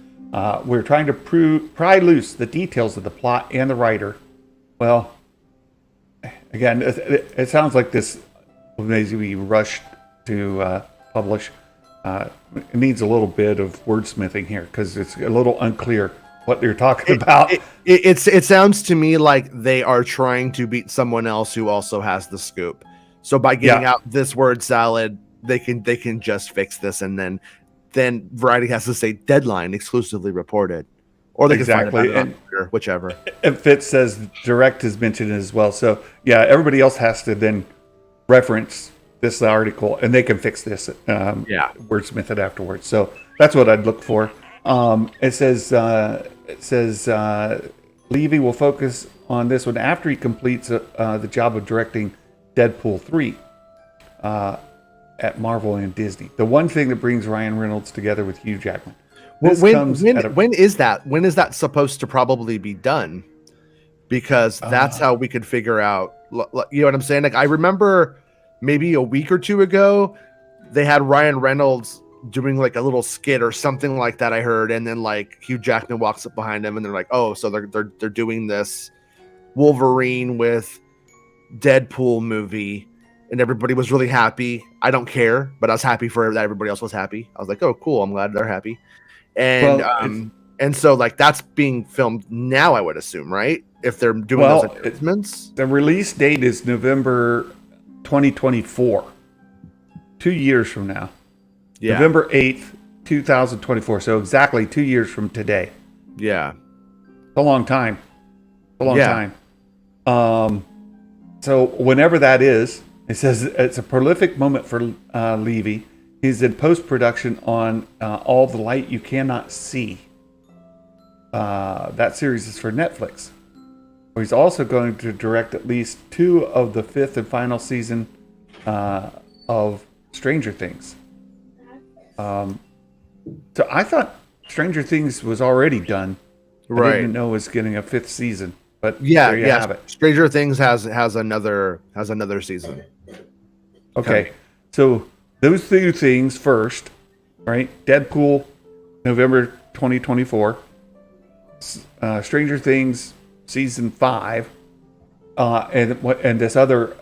We're trying to pry loose the details of the plot and the writer. Well, again, it sounds like this will maybe be rushed to publish. It needs a little bit of wordsmithing here because it's a little unclear what they're talking about. It sounds to me like they are trying to beat someone else who also has the scoop. So by getting out this word salad, they can just fix this, and then Variety has to say deadline exclusively reported, or they can find it on Twitter, whichever. If it says direct is mentioned as well, so yeah, everybody else has to then reference this article, and they can fix this. Wordsmith it afterwards. So that's what I'd look for. It says Levy will focus on this one after he completes the job of directing Deadpool 3 at Marvel and Disney. The one thing that brings Ryan Reynolds together with Hugh Jackman. When is that? When is that supposed to probably be done? Because that's how we could figure out. You know what I'm saying? Like I remember maybe a week or two ago, they had Ryan Reynolds doing like a little skit or something like that. I heard, and then like Hugh Jackman walks up behind him, and they're like, "Oh, so they're doing this Wolverine with Deadpool movie," and everybody was really happy. I don't care, but I was happy for that everybody else was happy. I was like, "Oh, cool! I'm glad they're happy." And and so like that's being filmed now, I would assume, right? If they're doing those announcements, the release date is November 2024, 2 years from now. Yeah. November 8th, 2024. So exactly 2 years from today. Yeah. It's a long time. Time. So whenever that is, it says it's a prolific moment for Levy. He's in post-production on All the Light You Cannot See. That series is for Netflix. He's also going to direct at least 2 of the 5th and final season of Stranger Things. So I thought Stranger Things was already done. Right. I didn't know it was getting a 5th season. But there you have it. Stranger Things has another season. Okay. So those 2 things first, right? Deadpool, November 2024. Stranger Things season 5, and this other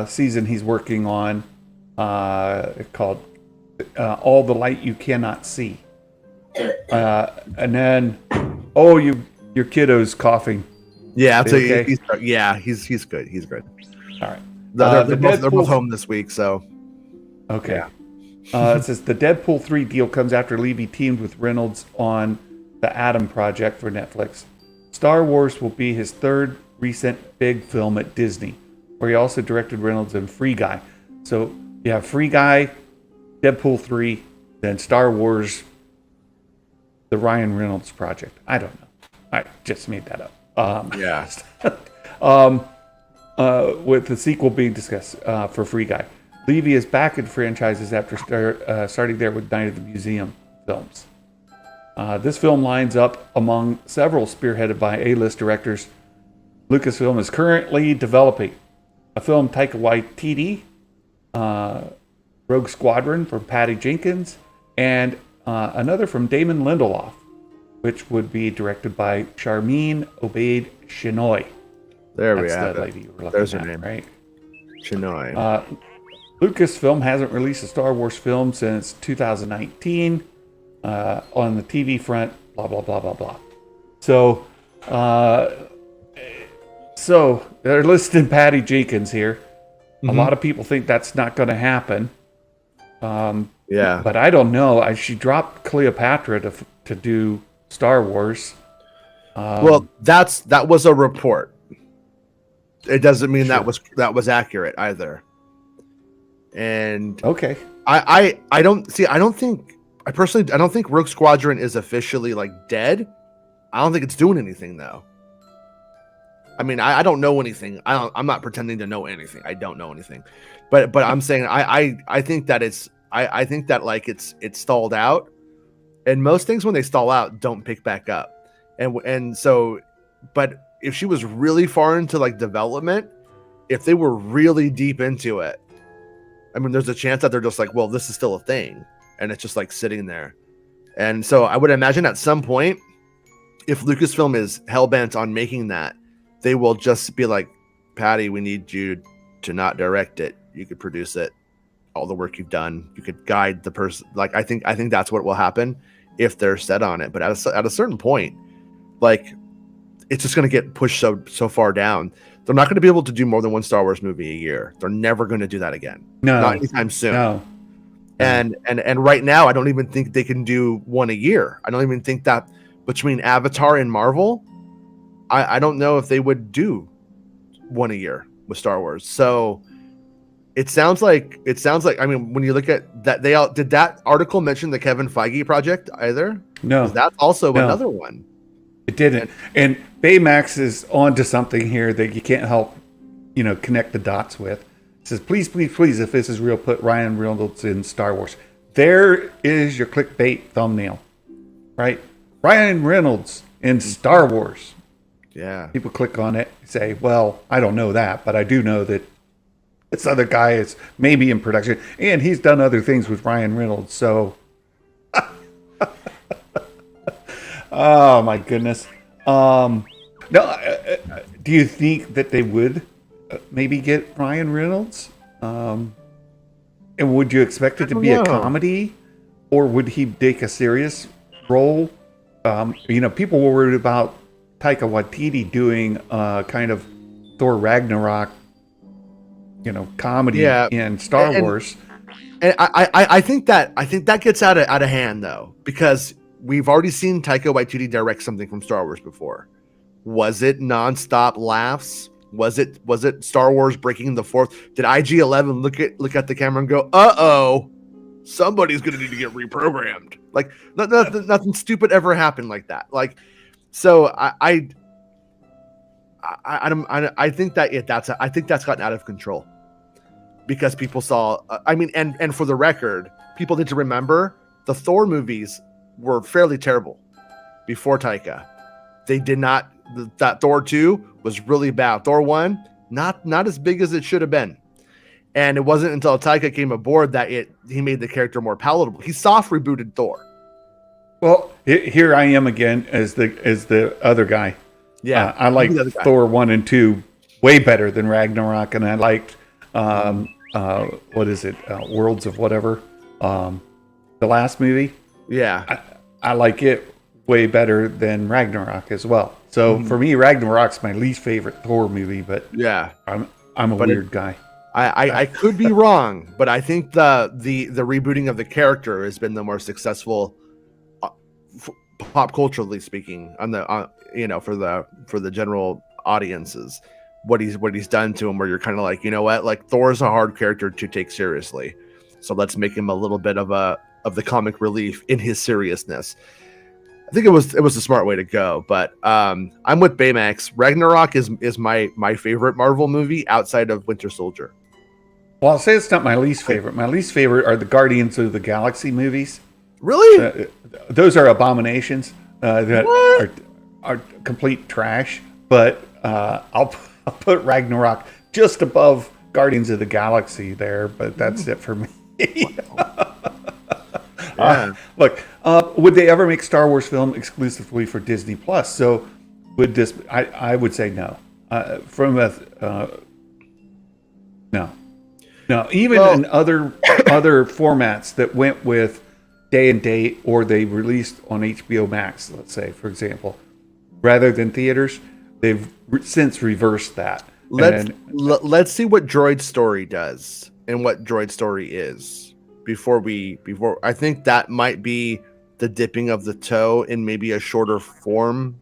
season he's working on called All the Light You Cannot See. And then, your kiddo's coughing. Yeah, I'll tell you. He's good. He's good. All right. They're both home this week, so. Okay. Yeah. It says the Deadpool 3 deal comes after Levy teamed with Reynolds on the Adam Project for Netflix. Star Wars will be his 3rd recent big film at Disney, where he also directed Reynolds in Free Guy. So you have Free Guy, Deadpool 3, then Star Wars, the Ryan Reynolds project. I don't know. I just made that up. With the sequel being discussed for Free Guy. Levy is back in franchises after starting there with Night of the Museum films. This film lines up among several spearheaded by A-list directors. Lucasfilm is currently developing a film Taika Waititi, Rogue Squadron from Patty Jenkins, and another from Damon Lindelof, which would be directed by Charmine Obaid Chinoy. There That's we have the it. lady you were looking There's her at, name. right? Chinoy. Lucasfilm hasn't released a Star Wars film since 2019. On the TV front, blah blah blah blah blah. So they're listing Patty Jenkins here. Mm-hmm. A lot of people think that's not going to happen. But I don't know. She dropped Cleopatra to do Star Wars. Well, that was a report. It doesn't mean that was accurate either. And okay, I don't think Rogue Squadron is officially like dead. I don't think it's doing anything though. I mean, I don't know anything. I'm not pretending to know anything. I don't know anything, but I'm saying I think that I think that like it's stalled out, and most things when they stall out don't pick back up, and so, but if she was really far into like development, if they were really deep into it, I mean, there's a chance that they're just like, well, this is still a thing, and it's just like sitting there, and so I would imagine at some point, if Lucasfilm is hell-bent on making that, they will just be like, Patty, we need you to not direct it. You could produce it all the work you've done. You could guide the person. Like I think that's what will happen if they're set on it. But at a certain point, like it's just going to get pushed so far down. They're not going to be able to do more than one Star Wars movie a year. They're never going to do that again. No, not anytime soon. No. And right now, I don't even think they can do one a year. I don't even think that between Avatar and Marvel, I don't know if they would do one a year with Star Wars. So it sounds like I mean, when you look at that, did that article mention the Kevin Feige project either? No, that's also another one. It didn't. And Baymax is onto something here that you can't help, connect the dots with. It says, please, please, please, if this is real, put Ryan Reynolds in Star Wars. There is your clickbait thumbnail, right? Ryan Reynolds in Star Wars. Yeah. People click on it, say, well, I don't know that, but I do know that this other guy is maybe in production, and he's done other things with Ryan Reynolds. So, oh my goodness. No, do you think that they would maybe get Ryan Reynolds? And would you expect it to be a comedy, or would he take a serious role? People were worried about Taika Waititi doing kind of Thor Ragnarok, comedy in Star Wars. And I think that gets out of hand though, because we've already seen Taika Waititi direct something from Star Wars before. Was it nonstop laughs? Was it Star Wars breaking the fourth? Did IG-11 look at the camera and go, "Uh-oh, somebody's gonna need to get reprogrammed"? Like nothing stupid ever happened like that. Like, so I think that's gotten out of control because people saw. I mean, and for the record, people need to remember the Thor movies were fairly terrible before Taika. They did not. That Thor 2 was really bad. Thor 1, not as big as it should have been. And it wasn't until Taika came aboard that he made the character more palatable. He soft rebooted Thor. Well, here I am again as the other guy. Yeah, I like Thor 1 and 2 way better than Ragnarok, and I liked what is it, Worlds of whatever, the last movie. Yeah, I like it way better than Ragnarok as well. So for me, Ragnarok's my least favorite Thor movie, but yeah, I'm a weird guy. I could be wrong, but I think the rebooting of the character has been the more successful, pop culturally speaking, on the for the general audiences. What he's done to him, where you're kind of like, you know what, like Thor's a hard character to take seriously, so let's make him a little bit of the comic relief in his seriousness. I think it was a smart way to go, but I'm with Baymax. Ragnarok is my favorite Marvel movie outside of Winter Soldier. Well, I'll say it's not my least favorite. My least favorite are the Guardians of the Galaxy movies. Really? Those are abominations that are complete trash. But I'll put Ragnarok just above Guardians of the Galaxy there. But that's it for me. Yeah. Look, would they ever make Star Wars film exclusively for Disney Plus? So would this? I would say no. No. Even in other formats that went with day and date, or they released on HBO Max, let's say, for example, rather than theaters, they've since reversed that. Let's see what Droid Story does and what Droid Story is. Before I think that might be the dipping of the toe in maybe a shorter form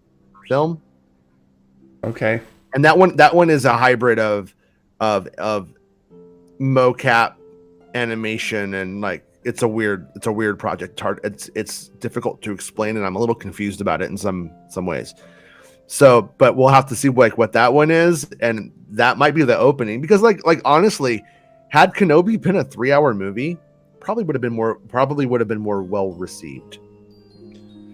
film. Okay. And that one is a hybrid of mocap animation, and like it's a weird project. It's difficult to explain, and I'm a little confused about it in some ways. So, but we'll have to see what that one is, and that might be the opening, because like honestly, had Kenobi been a 3-hour movie, probably would have been more well received.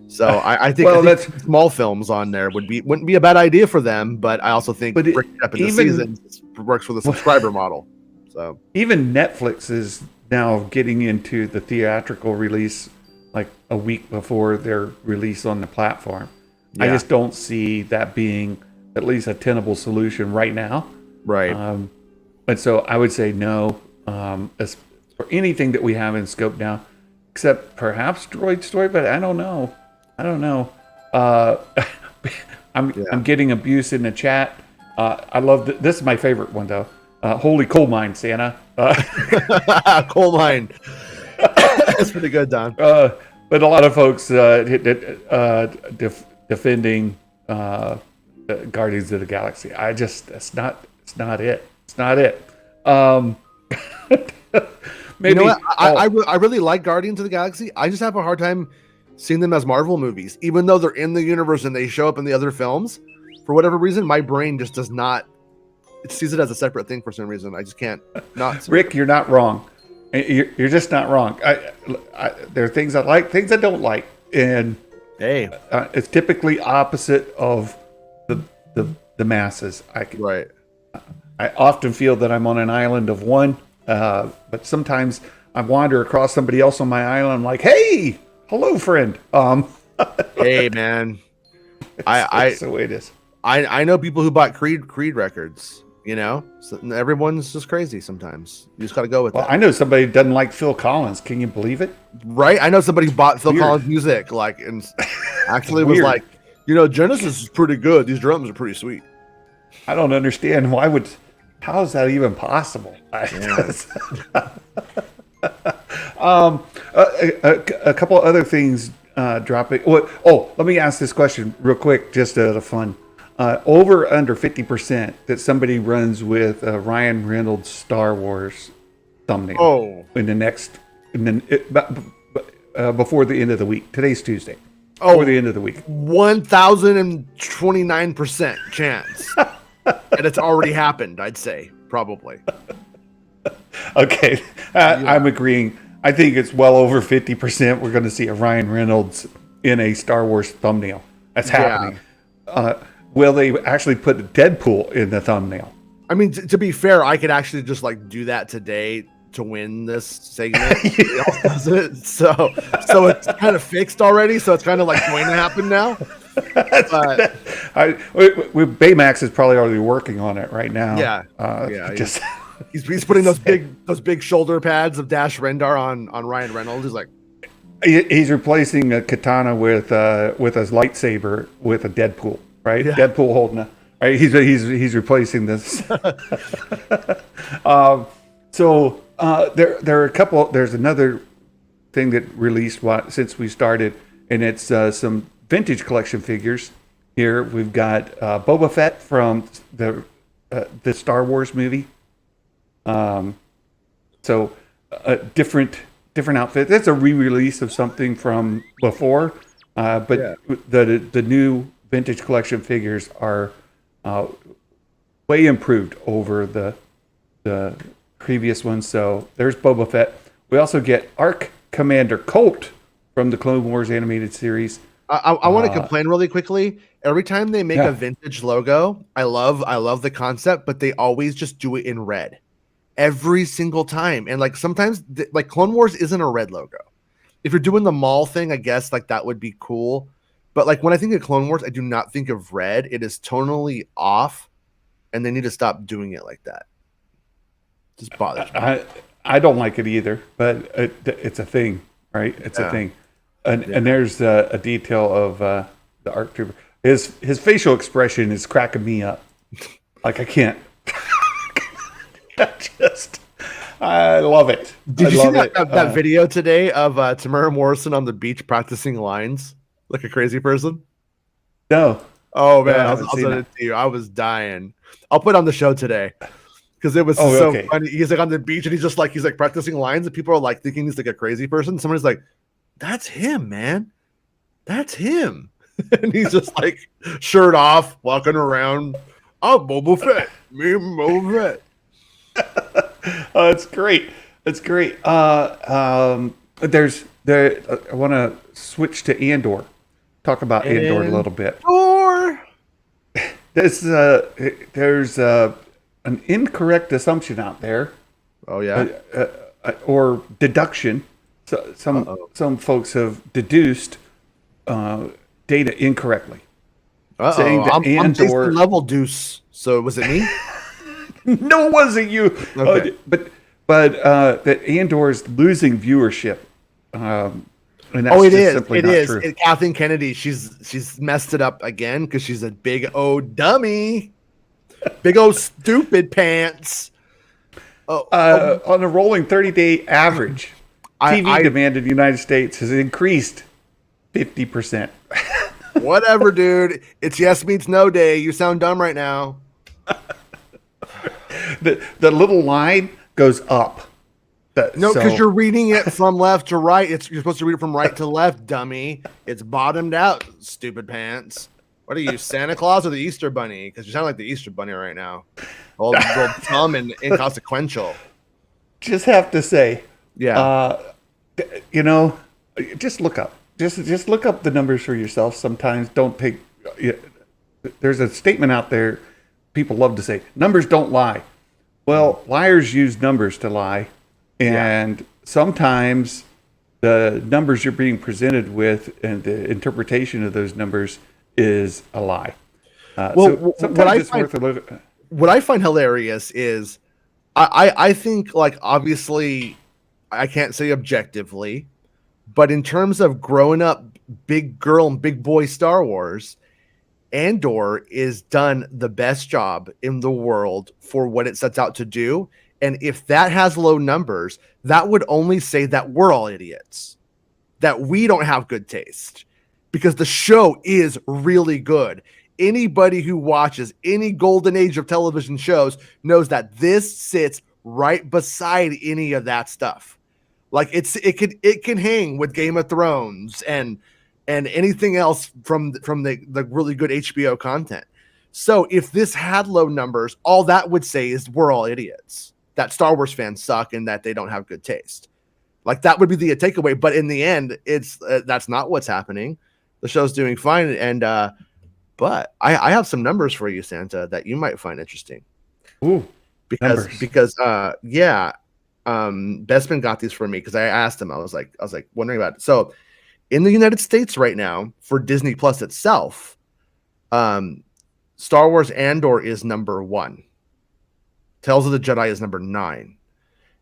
So I think small films on there wouldn't be a bad idea for them, but I also think breaking up into seasons works with a subscriber model. So even Netflix is now getting into the theatrical release like a week before their release on the platform. Yeah. I just don't see that being at least a tenable solution right now. Right. And so I would say no. for anything that we have in scope now, except perhaps Droid Story, but I don't know. I'm getting abuse in the chat. I love this is my favorite one though. Holy coal mine, Santa. Coal mine. That's pretty good, Don. But a lot of folks defending Guardians of the Galaxy. It's not it. Maybe, you know what? I really like Guardians of the Galaxy. I just have a hard time seeing them as Marvel movies, even though they're in the universe and they show up in the other films. For whatever reason, my brain just does not. It sees it as a separate thing for some reason. I just can't not. Rick, you're not wrong. You're just not wrong. There are things I like, things I don't like, and it's typically opposite of the masses. Right. I often feel that I'm on an island of one, but sometimes I wander across somebody else on my island. I'm like, hey, hello, friend. Hey, man. That's the way it is. I know people who bought Creed records. You know, so everyone's just crazy sometimes. You just got to go with that. I know somebody who doesn't like Phil Collins. Can you believe it? Right? I know somebody who bought Phil Collins music, like, and actually was like, Genesis is pretty good. These drums are pretty sweet. I don't understand how is that even possible? Yeah. A couple of other things dropping. Let me ask this question real quick, just out of fun. Over under 50% that somebody runs with Ryan Reynolds Star Wars thumbnail before the end of the week. Today's Tuesday. Before the end of the week. 1,029% chance. And it's already happened, I'd say, probably. Okay, I'm agreeing. I think it's well over 50%. We're going to see a Ryan Reynolds in a Star Wars thumbnail. That's happening. Will they actually put Deadpool in the thumbnail? I mean, to be fair, I could actually just do that today to win this segment. So it's kind of fixed already. So it's kind of going to happen now. Baymax is probably already working on it right now. He's putting those big shoulder pads of Dash Rendar on Ryan Reynolds. He's like, he's replacing a katana with a lightsaber with a Deadpool. Right, yeah. Deadpool holding it. Right, he's replacing this. So there are a couple. There's another thing that released since we started, and it's some vintage collection figures. Here we've got Boba Fett from the Star Wars movie. So a different outfit. That's a re-release of something from before, but the new vintage collection figures are way improved over the previous ones. So there's Boba Fett. We also get Arc Commander Colt from the Clone Wars animated series. I want to complain really quickly. Every time they make a vintage logo, I love the concept, but they always just do it in red every single time. And sometimes Clone Wars isn't a red logo. If you're doing the mall thing, I guess that would be cool. But when I think of Clone Wars, I do not think of red. It is tonally off, and they need to stop doing it like that. It just bothers me. I don't like it either, but it's a thing, right? It's a thing. And there's a detail of the ARC Trooper. His facial expression is cracking me up. I can't. I love it. Did you see that video today of Tamara Morrison on the beach practicing lines? Like a crazy person? No. Oh man, I'll send it to you. I was dying. I'll put it on the show today because it was funny. He's on the beach and he's practicing lines, and people are thinking he's a crazy person. Somebody's like, "That's him, man. That's him," and he's just shirt off, walking around. I'm Boba Fett. Me and Boba Fett. Oh, it's great. It's great. I want to switch to Andor. Talk about Andor a little bit. There's an incorrect assumption out there. Oh yeah, or deduction. So some folks have deduced data incorrectly, saying that I'm Jason level deuce. So was it me? No, it wasn't you. Okay. But but that Andor is losing viewership. And that's Oh, it just is. simply It not is. true. Kathleen Kennedy, she's messed it up again because she's a big old dummy, big old stupid pants. On a rolling 30-day average, TV demand in the United States has increased 50%. Whatever, dude. It's yes means no day. You sound dumb right now. The little line goes up. No, because you're reading it from left to right. You're supposed to read it from right to left, dummy. It's bottomed out, stupid pants. What are you, Santa Claus or the Easter Bunny? Because you sound like the Easter Bunny right now. Old dumb and inconsequential. Just have to say, Yeah. just look up. Just look up the numbers for yourself. Sometimes don't take. There's a statement out there. People love to say numbers don't lie. Well, liars use numbers to lie. And sometimes the numbers you're being presented with and the interpretation of those numbers is a lie. So sometimes it's worth a look. What I find hilarious is I think, like, obviously I can't say objectively, but in terms of growing up big girl and big boy Star Wars, Andor is done the best job in the world for what it sets out to do. And if that has low numbers, that would only say that we're all idiots, that we don't have good taste, because the show is really good. Anybody who watches any golden age of television shows knows that this sits right beside any of that stuff. Like it can hang with Game of Thrones and anything else from the really good HBO content. So if this had low numbers, all that would say is we're all idiots, that Star Wars fans suck and that they don't have good taste. Like, that would be the takeaway. But in the end, it's that's not what's happening. The show's doing fine. And but I have some numbers for you, Santa, that you might find interesting. Ooh, because Bestman got these for me because I asked him. I was like wondering about it. So in the United States right now, for Disney Plus itself, Star Wars Andor is number 1. Tales of the Jedi is number 9.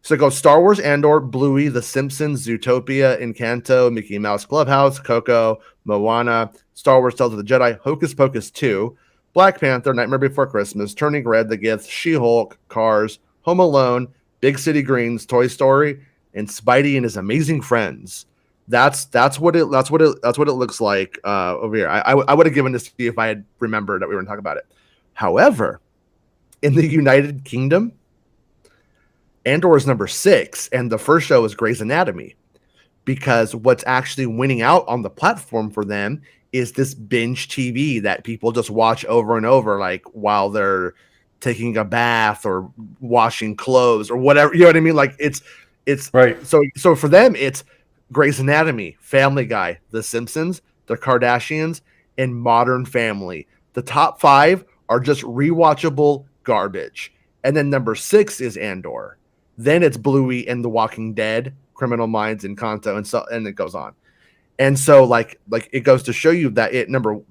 So it goes Star Wars Andor, Bluey, The Simpsons, Zootopia, Encanto, Mickey Mouse Clubhouse, Coco, Moana, Star Wars Tales of the Jedi, Hocus Pocus 2, Black Panther, Nightmare Before Christmas, Turning Red, The Gift, She-Hulk, Cars, Home Alone, Big City Greens, Toy Story, and Spidey and His Amazing Friends. That's what it looks like over here. I would have given this to you if I had remembered that we were going to talk about it. However, in the United Kingdom, Andor is number 6, and the first show is Grey's Anatomy, because what's actually winning out on the platform for them is this binge TV that people just watch over and over, like while they're taking a bath or washing clothes or whatever. You know what I mean? Like it's right. So for them, it's Grey's Anatomy, Family Guy, The Simpsons, The Kardashians, and Modern Family. The top 5 are just rewatchable garbage. And then number 6 is Andor. Then it's Bluey and The Walking Dead, Criminal Minds, and Encanto, and it goes on. And so like it goes to show you that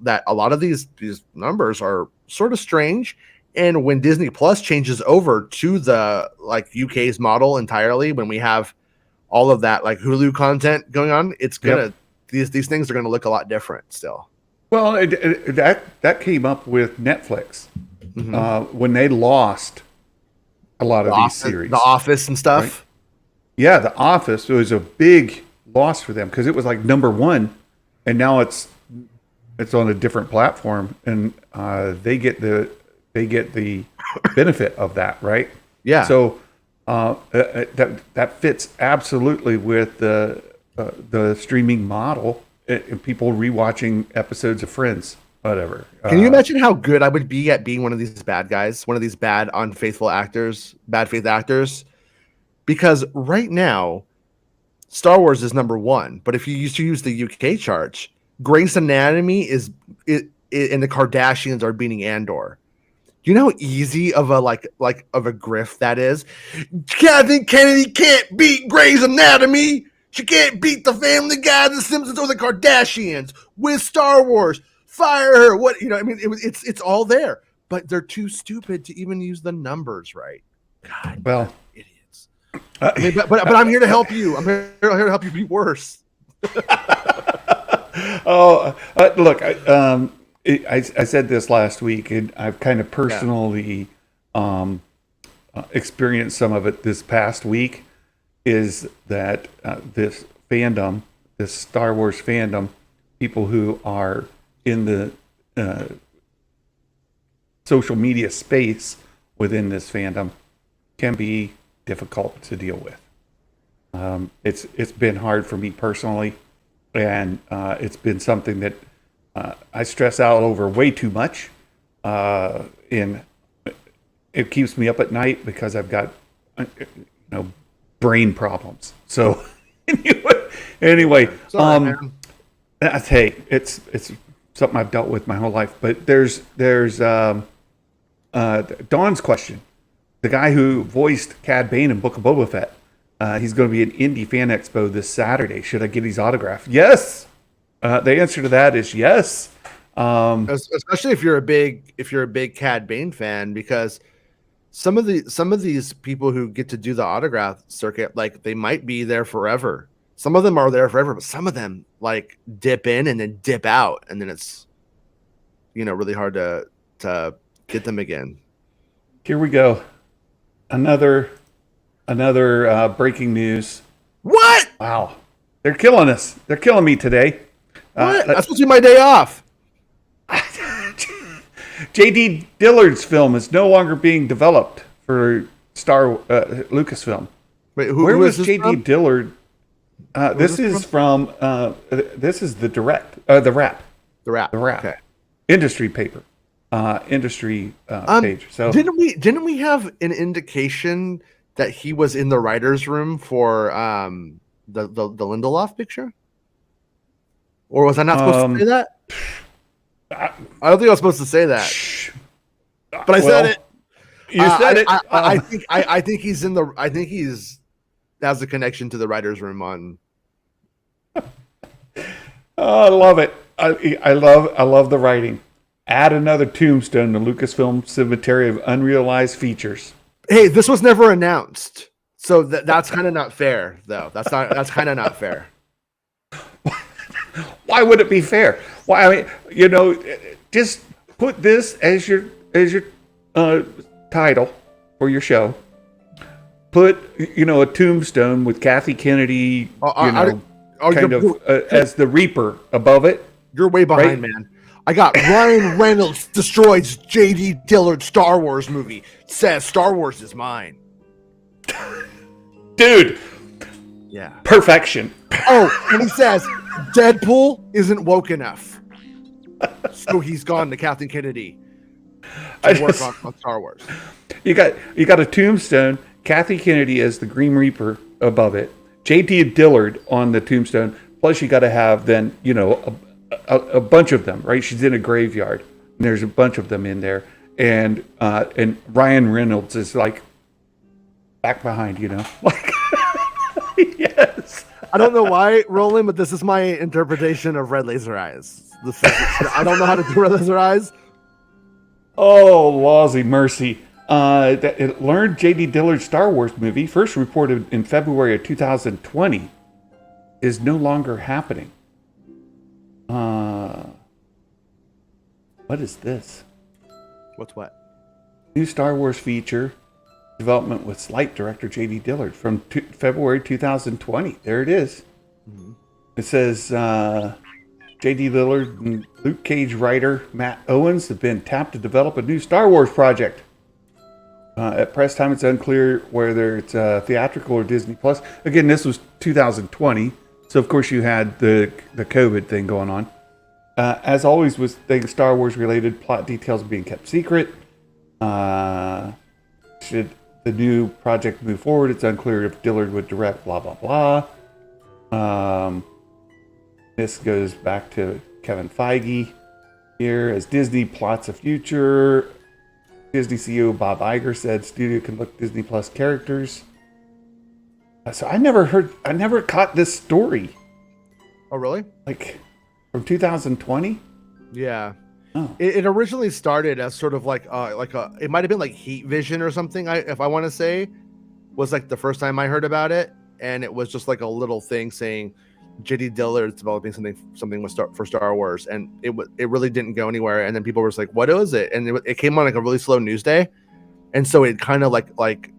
that a lot of these numbers are sort of strange. And when Disney Plus changes over to the like UK's model entirely, when we have all of that like Hulu content going on, it's gonna these things are gonna look a lot different still. Well, that came up with Netflix when they lost a lot of these series, The Office and stuff. Right? Yeah, The Office was a big loss for them because it was like number 1, and now it's on a different platform, and they get the benefit of that, right? Yeah. So that fits absolutely with the streaming model and people rewatching episodes of Friends, whatever. Can you imagine how good I would be at being one of these bad guys, one of these bad unfaithful actors, bad faith actors? Because right now, Star Wars is number 1, but if you used to use the UK charts, Grey's Anatomy and the Kardashians are beating Andor. Do you know how easy of a grift that is? Kathleen Kennedy can't beat Grey's Anatomy. She can't beat the Family Guy, The Simpsons, or the Kardashians with Star Wars. Fire her. What, you know? I mean, it's all there, but they're too stupid to even use the numbers right. God, well, idiots. I mean, but I'm here to help you. I'm here to help you be worse. Look, I said this last week, and I've kind of personally experienced some of it this past week. Is that this fandom, this Star Wars fandom, people who are in the social media space within this fandom can be difficult to deal with. It's been hard for me personally, and it's been something that I stress out over way too much. And it keeps me up at night because I've got brain problems. So anyway, hey, it's something I've dealt with my whole life. But there's Dawn's question. The guy who voiced Cad Bane in Book of Boba Fett, he's going to be at Indie Fan Expo this Saturday. Should I get his autograph? Yes. The answer to that is yes. Especially if you're a big Cad Bane fan, because some of these people who get to do the autograph circuit, like, they might be there forever. Some of them are there forever, but some of them like dip in and then dip out, and then it's really hard to get them again. Here we go. Another breaking news. What? Wow. They're killing us. They're killing me today. What? That's supposed to be my day off. J.D. Dillard's film is no longer being developed for Lucasfilm. Wait, where was J.D. Dillard? This is from this is the Wrap. Okay. Industry paper. Page. So didn't we have an indication that he was in the writer's room for the Lindelof picture? Or was I not supposed to say that? I don't think I was supposed to say that. But I said it. You said it. I think he's in the. I think has a connection to the writer's room on. Oh, I love it. I love the writing. Add another tombstone to Lucasfilm Cemetery of Unrealized Features. Hey, this was never announced, so that's kind of not fair, though. That's kind of not fair. Why would it be fair? Why? I mean, just put this as your title for your show. Put a tombstone with Kathy Kennedy, as the Reaper above it. You're way behind, right? Man. I got Ryan Reynolds destroys J.D. Dillard Star Wars movie. Says Star Wars is mine. Dude. Yeah. Perfection. Oh, and he says Deadpool isn't woke enough. So he's gone to Kathleen Kennedy to work on Star Wars. You got a tombstone, Kathy Kennedy as the Green Reaper above it, J.D. Dillard on the tombstone, plus you got to have then, a bunch of them, right? She's in a graveyard, and there's a bunch of them in there, and Ryan Reynolds is like back behind, like yes. I don't know why, Roland, but this is my interpretation of Red Laser Eyes. I don't know how to do Red Laser Eyes. Oh, lawsy mercy. It learned J.D. Dillard's Star Wars movie, first reported in February of 2020, is no longer happening. What is this? What's what? New Star Wars feature development with Slight director J.D. Dillard from February 2020. There it is. Mm-hmm. It says J.D. Dillard and Luke Cage writer Matt Owens have been tapped to develop a new Star Wars project. At press time, it's unclear whether it's theatrical or Disney Plus. Again, this was 2020, so of course you had the COVID thing going on. As always, with things Star Wars related, plot details being kept secret. Should the new project move forward, it's unclear if Dillard would direct. Blah blah blah. This goes back to Kevin Feige here as Disney plots a future. Disney CEO Bob Iger said studio can look Disney Plus characters. So I never caught this story. Oh, really? Like from 2020? Yeah. Oh. It originally started as sort of like it might have been like Heat Vision or something. If I want to say, was like the first time I heard about it, and it was just like a little thing saying J.D. Dillard is developing something for Star Wars, and it really didn't go anywhere. And then people were just like, "What is it?" And it came on like a really slow news day, and so it kind of like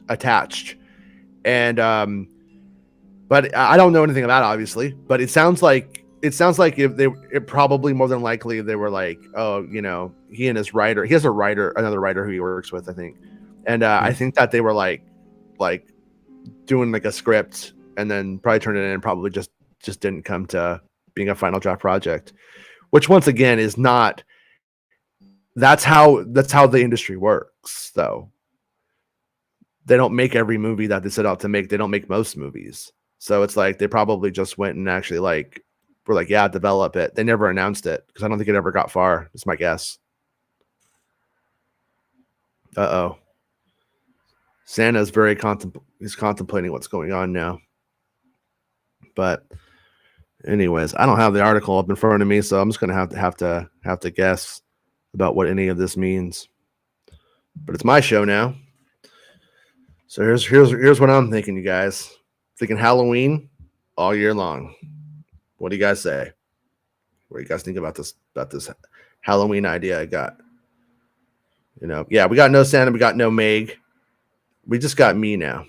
attached. And but I don't know anything about it, obviously. But it sounds like it probably more than likely they were like, oh, you know, he and his writer, he has another writer who he works with, I think, and I think that they were like doing like a script and then probably turned it in and probably just didn't come to being a final draft project, which once again is not. That's how the industry works, though. They don't make every movie that they set out to make. They don't make most movies. So it's like they probably just went and actually were like, yeah, develop it. They never announced it because I don't think it ever got far. That's my guess. Uh-oh. Santa's he's contemplating what's going on now. But anyways, I don't have the article up in front of me, so I'm just going to have to guess about what any of this means. But it's my show now. So here's what I'm thinking, you guys. Thinking Halloween all year long. What do you guys say? What do you guys think about this Halloween idea I got? You know, yeah, we got no Santa, we got no Meg. We just got me now.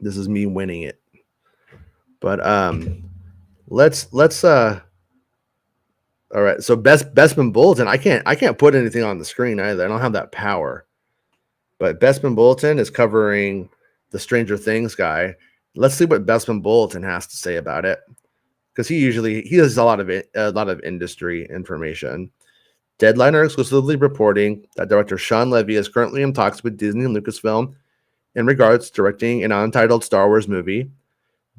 This is me winning it. But let's all right. So Bestman Bulletin. I can't put anything on the screen either. I don't have that power. But Bestman Bulletin is covering the Stranger Things guy. Let's see what Bestman Bulletin has to say about it, because he has a lot of industry information. Deadline are exclusively reporting that director Sean Levy is currently in talks with Disney and Lucasfilm in regards to directing an untitled Star Wars movie.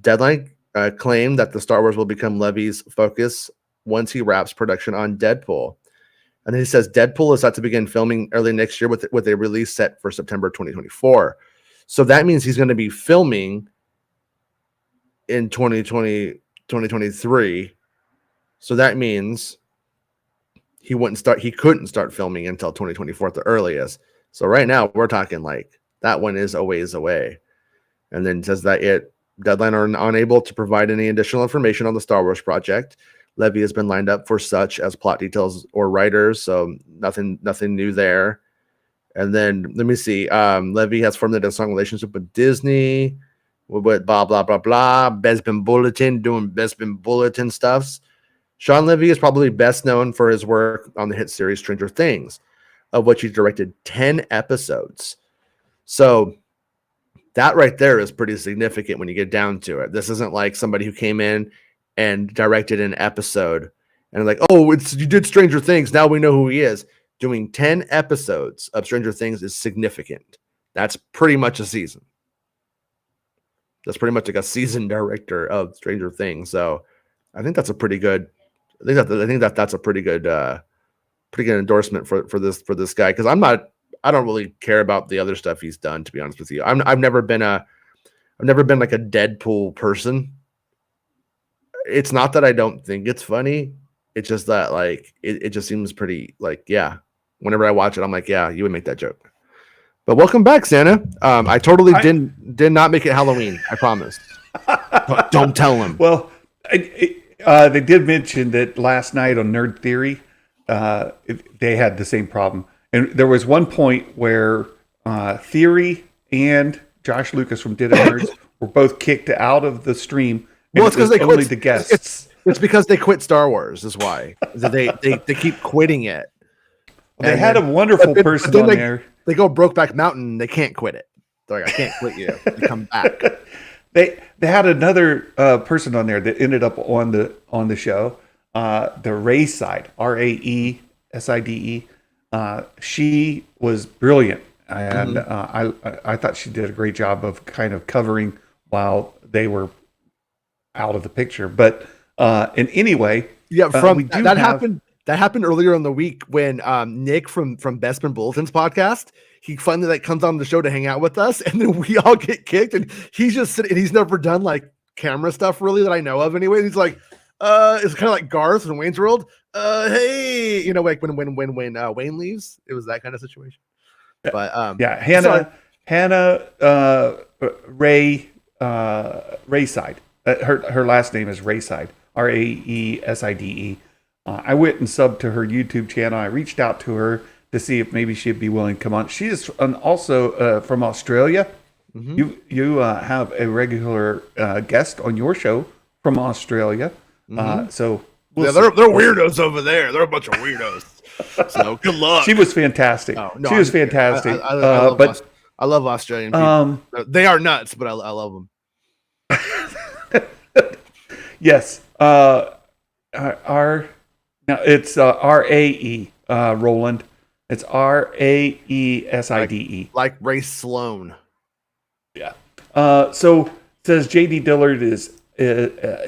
Deadline claimed that the Star Wars will become Levy's focus once he wraps production on Deadpool. And then he says Deadpool is set to begin filming early next year with a release set for September 2024. So that means he's going to be filming in 2023. So that means he couldn't start filming until 2024 at the earliest. So right now we're talking like that one is a ways away. And then says that Deadline are unable to provide any additional information on the Star Wars project. Levy has been lined up for such as plot details or writers, so nothing new there. And then let me see. Levy has formed a strong relationship with Disney, with blah blah blah blah. Bestman Bulletin doing Bestman Bulletin stuffs. Sean Levy is probably best known for his work on the hit series Stranger Things, of which he directed 10 episodes. So that right there is pretty significant when you get down to it. This isn't like somebody who came in and directed an episode and like, oh, you did Stranger Things, now we know who he is. Doing 10 episodes of Stranger Things is significant. That's pretty much a season. That's pretty much like a season director of Stranger Things. So I think that's a pretty good. I think that's a pretty good endorsement for this guy, because I don't really care about the other stuff he's done, to be honest with you. I've never been like a Deadpool person. It's not that I don't think it's funny. It's just that like it just seems pretty like, yeah. Whenever I watch it, I'm like, yeah, you would make that joke. But welcome back, Santa. I totally did not make it Halloween. I promise. But don't tell him. Well, they did mention that last night on Nerd Theory, they had the same problem. And there was one point where Theory and Josh Lucas from Did It Nerds were both kicked out of the stream. Well, it's because they only quit the guests. It's because they quit Star Wars. Is why they keep quitting it. They had a wonderful person on there. They go Brokeback Mountain. They can't quit it. They're like, I can't quit you. They come back. They had another person on there that ended up on the show. The Ray Side, Raeside. She was brilliant, and I thought she did a great job of kind of covering while they were out of the picture. But in any way, yeah, that happened earlier in the week when Nick from Bestman Bulletin's podcast, he finally like comes on the show to hang out with us, and then we all get kicked, and he's just sitting, and he's never done like camera stuff really that I know of anyway. He's like, it's kind of like Garth in Wayne's World. Hey, you know, like when Wayne leaves, it was that kind of situation. But yeah, sorry. Hannah Ray Rayside. Her last name is Rayside, Raeside. I went and subbed to her YouTube channel. I reached out to her to see if maybe she'd be willing to come on. She is also from Australia. You have a regular guest on your show from Australia. So they're weirdos over there. They're a bunch of weirdos. So good luck. She was fantastic. She was fantastic. I love Australian people. They are nuts, but I love them. Yes. It's RAE, Roland. It's RAESIDE. Like Ray Sloan. Yeah. So it says JD Dillard is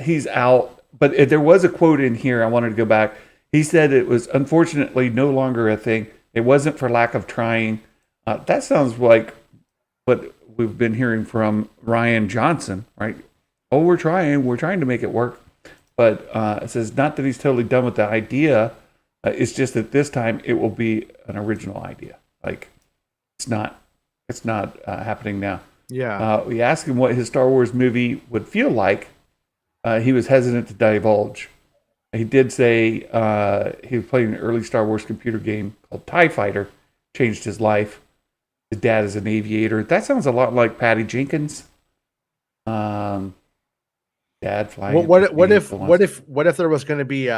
he's out, but there was a quote in here. I wanted to go back. He said it was unfortunately no longer a thing. It wasn't for lack of trying. That sounds like what we've been hearing from Ryan Johnson, right? Oh, we're trying to make it work. But it says not that he's totally done with the idea. It's just that this time it will be an original idea. Like it's not happening now. Yeah. We asked him what his Star Wars movie would feel like. He was hesitant to divulge. He did say he was playing an early Star Wars computer game called TIE Fighter. Changed his life. His dad is an aviator. That sounds a lot like Patty Jenkins. Dad flying. What if there was going to be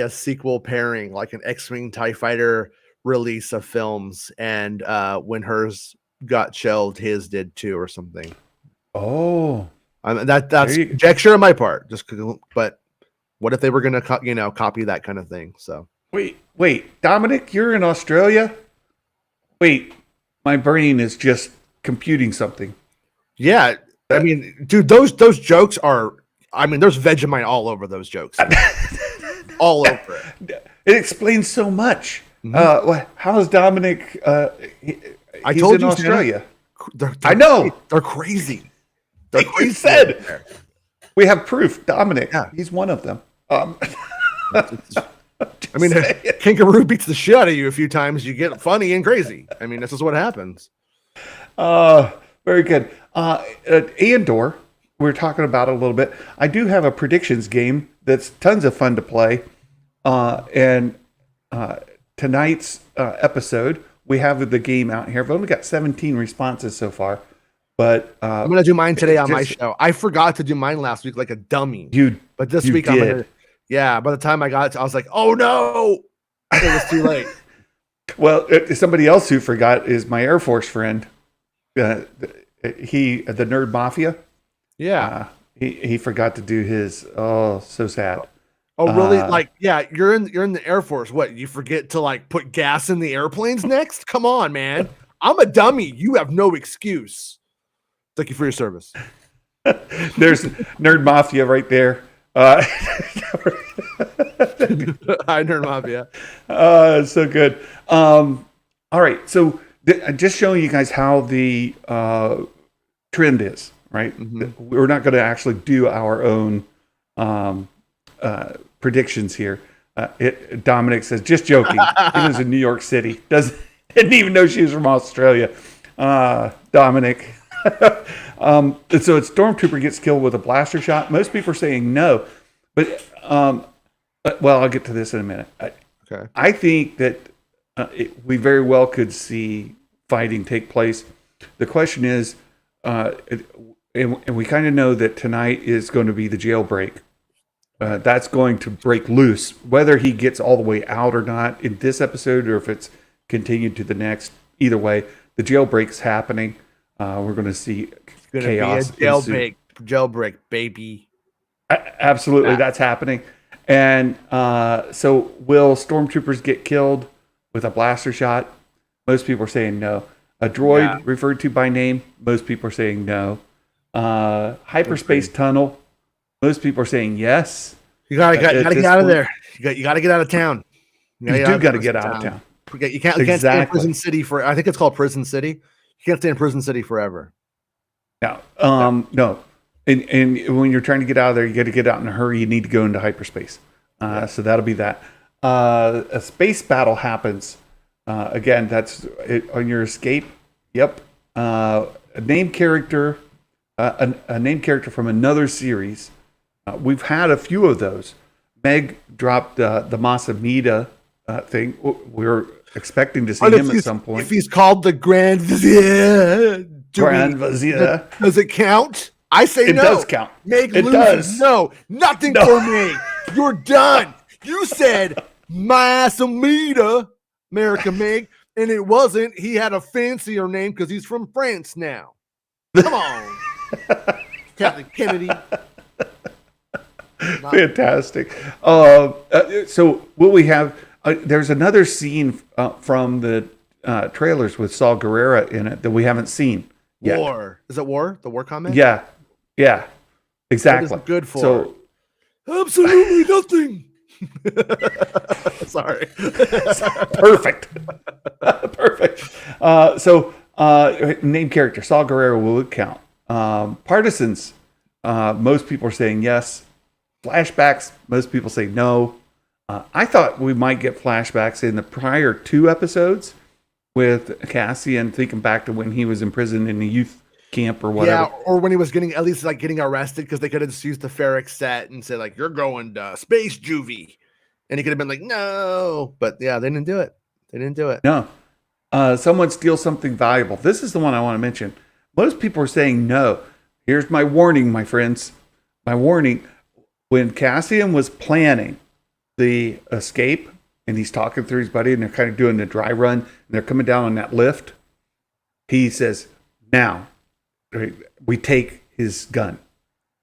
a sequel pairing, like an X-Wing TIE Fighter release of films, and when hers got shelved, his did too, or something. Oh. That's conjecture on my part. But what if they were going to, copy that kind of thing? So wait, Dominic, you're in Australia. Wait, my brain is just computing something. Yeah, I mean, dude, those jokes are. I mean, there's Vegemite all over those jokes, all over it. It explains so much. How's Dominic? I told in you, Australia. I know they're crazy. You said we have proof. Dominic, he's one of them. I mean, Kangaroo beats the shit out of you a few times. You get funny and crazy. I mean, this is what happens. Very good. Andor, we're talking about it a little bit. I do have a predictions game that's tons of fun to play. And tonight's episode, we have the game out here. I've only got 17 responses so far. But I'm gonna do mine today on my show. I forgot to do mine last week like a dummy. But this week I'm gonna. Yeah, by the time I got it, I was like, "Oh no, it was too late." Well, somebody else who forgot is my Air Force friend. The Nerd Mafia. Yeah, he forgot to do his. Oh, so sad. Oh, really? You're in the Air Force. What? You forget to put gas in the airplanes next? Come on, man. I'm a dummy. You have no excuse. Thank you for your service. There's Nerd Mafia right there. Hi, Nerd Mafia. So good. All right. So just showing you guys how the trend is, right? We're not going to actually do our own predictions here. Dominic says, just joking. He lives in New York City. Didn't even know she was from Australia. Dominic. So it's Stormtrooper gets killed with a blaster shot. Most people are saying no, but well, I'll get to this in a minute. Okay. I think that we very well could see fighting take place. The question is, and we kind of know that tonight is going to be the jailbreak. That's going to break loose. Whether he gets all the way out or not in this episode, or if it's continued to the next, either way, the jailbreak's happening. We're going to see chaos. Be a jailbreak, baby. Absolutely, that's happening. And so, will stormtroopers get killed with a blaster shot? Most people are saying no. A droid referred to by name? Most people are saying no. Hyperspace tunnel? Most people are saying yes. You gotta get out of there. You gotta get out of town. You do got to get out of town. You can't stay in Prison City for. I think it's called Prison City. You can't stay in Prison City forever. No. And when you're trying to get out of there, you got to get out in a hurry. You need to go into hyperspace. So that'll be that. A space battle happens Again, that's it, on your escape. Yep. A name character, a name character from another series. We've had a few of those. Meg dropped the Masamida thing. We're expecting to see him at some point. If he's called the Grand Vizier, Vizier, does it count? I say it no. It does count. Meg it loses. Does. No, nothing for me. You're done. You said Masamida, America Meg, and it wasn't. He had a fancier name because he's from France now. Come on, Captain Kennedy. Fantastic. So will we have? There's another scene from the trailers with Saul Guerrero in it that we haven't seen yet. War. Is it War? The War comment? Yeah. Exactly. What is it good for? So absolutely nothing. Sorry. Perfect. So name character Saul Guerrero, will it count? Partisans. Most people are saying yes. Flashbacks, most people say no. I thought we might get flashbacks in the prior 2 episodes with Cassian thinking back to when he was imprisoned in a youth camp or whatever. Yeah, or when he was getting arrested because they could have just used the Ferric set and said like, you're going to space juvie. And he could have been like, no. But yeah, they didn't do it. No. Someone steals something valuable. This is the one I want to mention. Most people are saying no. Here's my warning, my friends. My warning. When Cassian was planning the escape and he's talking through his buddy and they're kind of doing the dry run and they're coming down on that lift, he says, now we take his gun,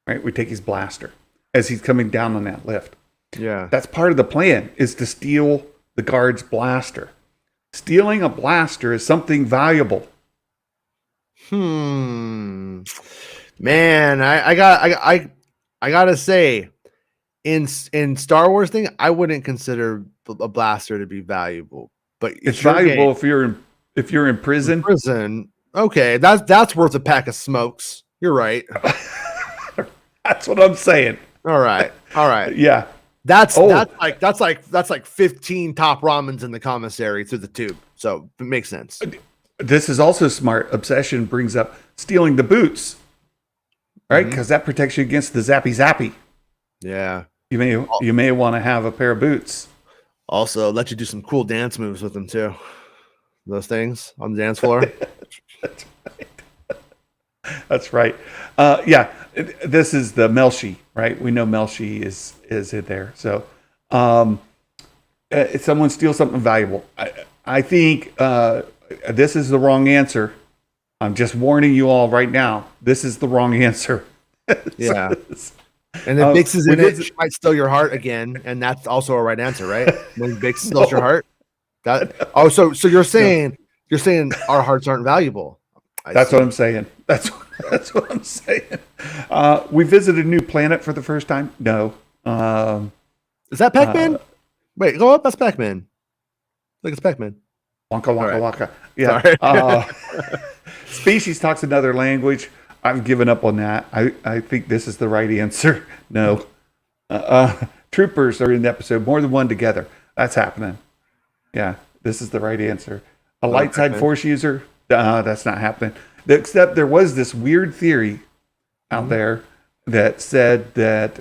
right? We take his blaster as he's coming down on that lift. Yeah. That's part of the plan, is to steal the guard's blaster. Stealing a blaster is something valuable. Man, I gotta say, in Star Wars thing, I wouldn't consider a blaster to be valuable, but it's valuable if you're in prison. Okay, that's worth a pack of smokes. You're right. That's what I'm saying. All right. Yeah, that's like 15 top ramens in the commissary through the tube. So it makes sense. This is also smart. Obsession brings up stealing the boots, right? Because that protects you against the zappy. Yeah. You may want to have a pair of boots. Also, let you do some cool dance moves with them too. Those things on the dance floor. That's right. Yeah, this is the Melshi, right? We know Melshi is in there. So, if someone steals something valuable, I think this is the wrong answer. I'm just warning you all right now. This is the wrong answer. Yeah. And if Bix is in it, she might steal your heart again, and that's also a right answer, right? When Bix steals your heart. So you're saying our hearts aren't valuable. That's what I'm saying. That's what I'm saying. We visited a new planet for the first time. No. Is that Pac-Man? Wait, go up. That's Pac-Man. Look, it's Pac-Man. Wonka. Yeah. Species talks another language. I've given up on that. I think this is the right answer. No. Troopers are in the episode. More than one together. That's happening. Yeah, this is the right answer. A light side force user. That's not happening. Except there was this weird theory out there that said that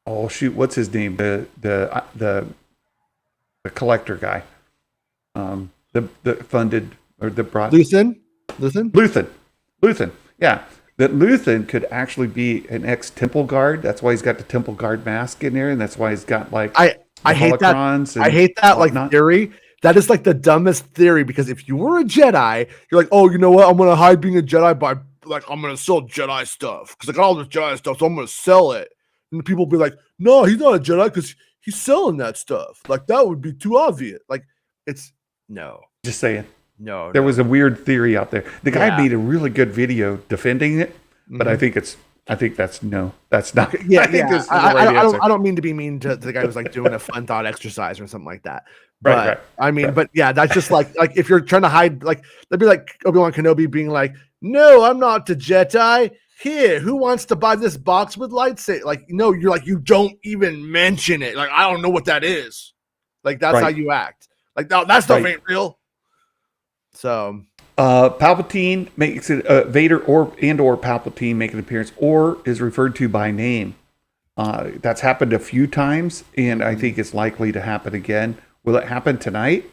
what's his name? The collector guy. The funded or the brought Luthen. Yeah, that Luthen could actually be an ex-temple guard. That's why he's got the temple guard mask in there, and that's why he's got like I hate that. I hate that like theory. That is like the dumbest theory, because if you were a Jedi, you're like, oh, you know what? I'm gonna hide being a Jedi by like I'm gonna sell Jedi stuff because I got all this Jedi stuff, so I'm gonna sell it. And people will be like, no, he's not a Jedi because he's selling that stuff. Like that would be too obvious. Like it's no. Just saying. No, there was a weird theory out there. The guy made a really good video defending it, but I think that's no. That's not. Yeah, I don't mean to be mean to the guy who's like doing a fun thought exercise or something like that. But right. I mean, but yeah, that's just like if you're trying to hide, like that'd be like Obi-Wan Kenobi being like, "No, I'm not the Jedi. Here, who wants to buy this box with lightsaber?" Like, no, you're like, you don't even mention it. Like, I don't know what that is. Like, that's how you act. Like, no, that stuff Right. ain't real. So, Palpatine makes it Vader or Palpatine make an appearance or is referred to by name. That's happened a few times, and I think it's likely to happen again. Will it happen tonight?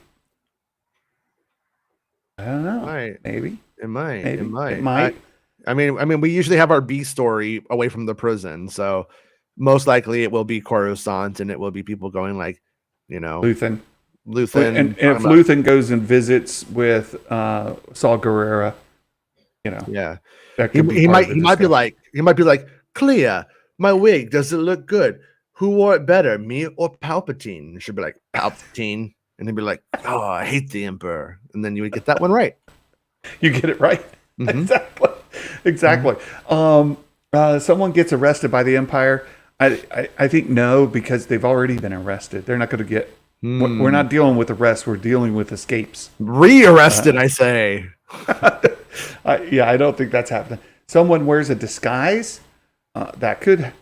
I don't know. Maybe. It might. Maybe. It might. It might. I mean, we usually have our B story away from the prison, so most likely it will be Coruscant, and it will be people going like, Luthen. Luthen. And if Luthen goes and visits with Saul Guerrera, yeah, that he could be part of the might be discussion. like, Clea, my wig, does it look good? Who wore it better, me or Palpatine? And she'd be like, Palpatine, and he'd be like, oh, I hate the Emperor, and then you would get that one right. You get it right. Mhm. Exactly. Someone gets arrested by the Empire. I think no, because they've already been arrested. They're not going to get. We're not dealing with arrests. We're dealing with escapes. Re-arrested, I say. I don't think that's happening. Someone wears a disguise. That could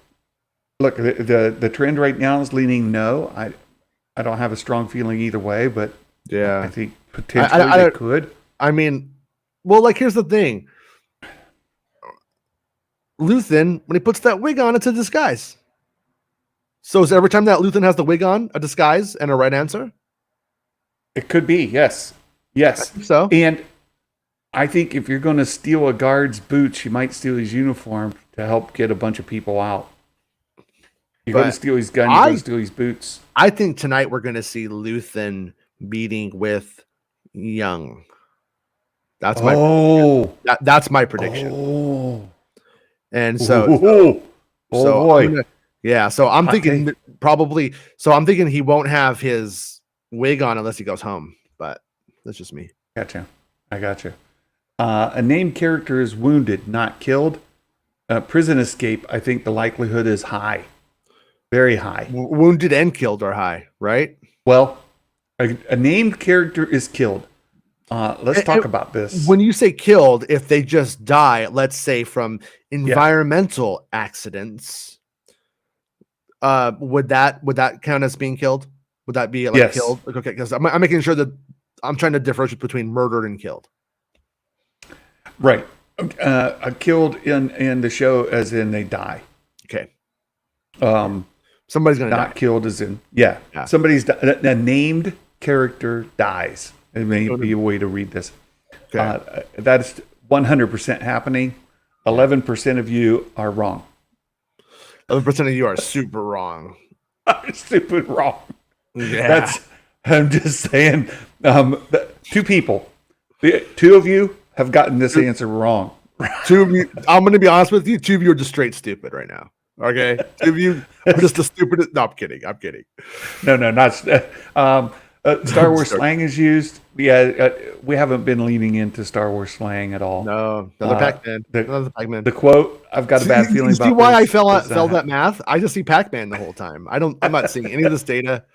look. The trend right now is leaning no. I don't have a strong feeling either way, but Yeah, I think potentially they could. I mean, well, like, here's the thing. Luthen, when he puts that wig on, it's a disguise. So is every time that Luthen has the wig on a disguise and a right answer? It could be, yes. Yes. So, And I think if you're going to steal a guard's boots, you might steal his uniform to help get a bunch of people out. You're going to steal his gun, you're going to steal his boots. I think tonight we're going to see Luthen meeting with Young. That's my that's my prediction. Oh. And so, boy. So I'm thinking probably. So I'm thinking he won't have his wig on unless he goes home. But that's just me. Gotcha. I gotcha. A named character is wounded, not killed. Prison escape. I think the likelihood is high, very high. Wounded and killed are high, right? Well, a named character is killed. Let's talk about this. When you say killed, if they just die, let's say from environmental accidents, would that count as being killed? Would that be like killed? Like, okay, because I'm making sure that I'm trying to differentiate between murdered and killed. Right. Killed in the show as in they die. Okay. Somebody's gonna die. Not killed as in somebody's a named character dies. It may be a way to read this. Okay. That's 100% happening. 11% of you are wrong. 11% of you are super wrong. Stupid wrong. Yeah. I'm just saying. Two people. Two of you have gotten this answer wrong. Two of you. I'm going to be honest with you. Two of you are just straight stupid right now. Okay. Two of you are just the stupidest. No, I'm kidding. No, not. Star Wars slang is used. Yeah, we haven't been leaning into Star Wars slang at all. No, another Pac-Man. The quote, I've got a bad feeling about. See why I fell that math? I just see Pac-Man the whole time. I'm not seeing any of this data.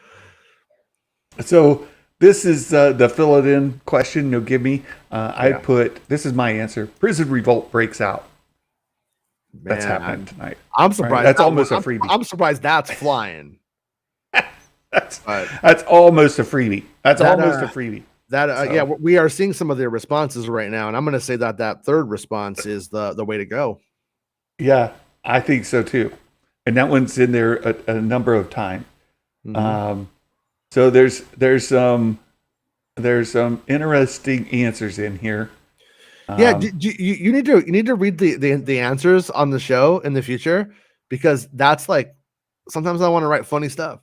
So this is the fill it in question you'll give me. I put, this is my answer. Prison revolt breaks out. Man, that's happening tonight. I'm surprised. Right? That's almost a freebie. I'm surprised that's flying. That's almost a freebie. That's almost a freebie. We are seeing some of their responses right now, and I'm going to say that third response is the way to go. Yeah, I think so too, and that one's in there a number of times. Mm-hmm. So there's some interesting answers in here. You need to read the answers on the show in the future, because that's like sometimes I want to write funny stuff.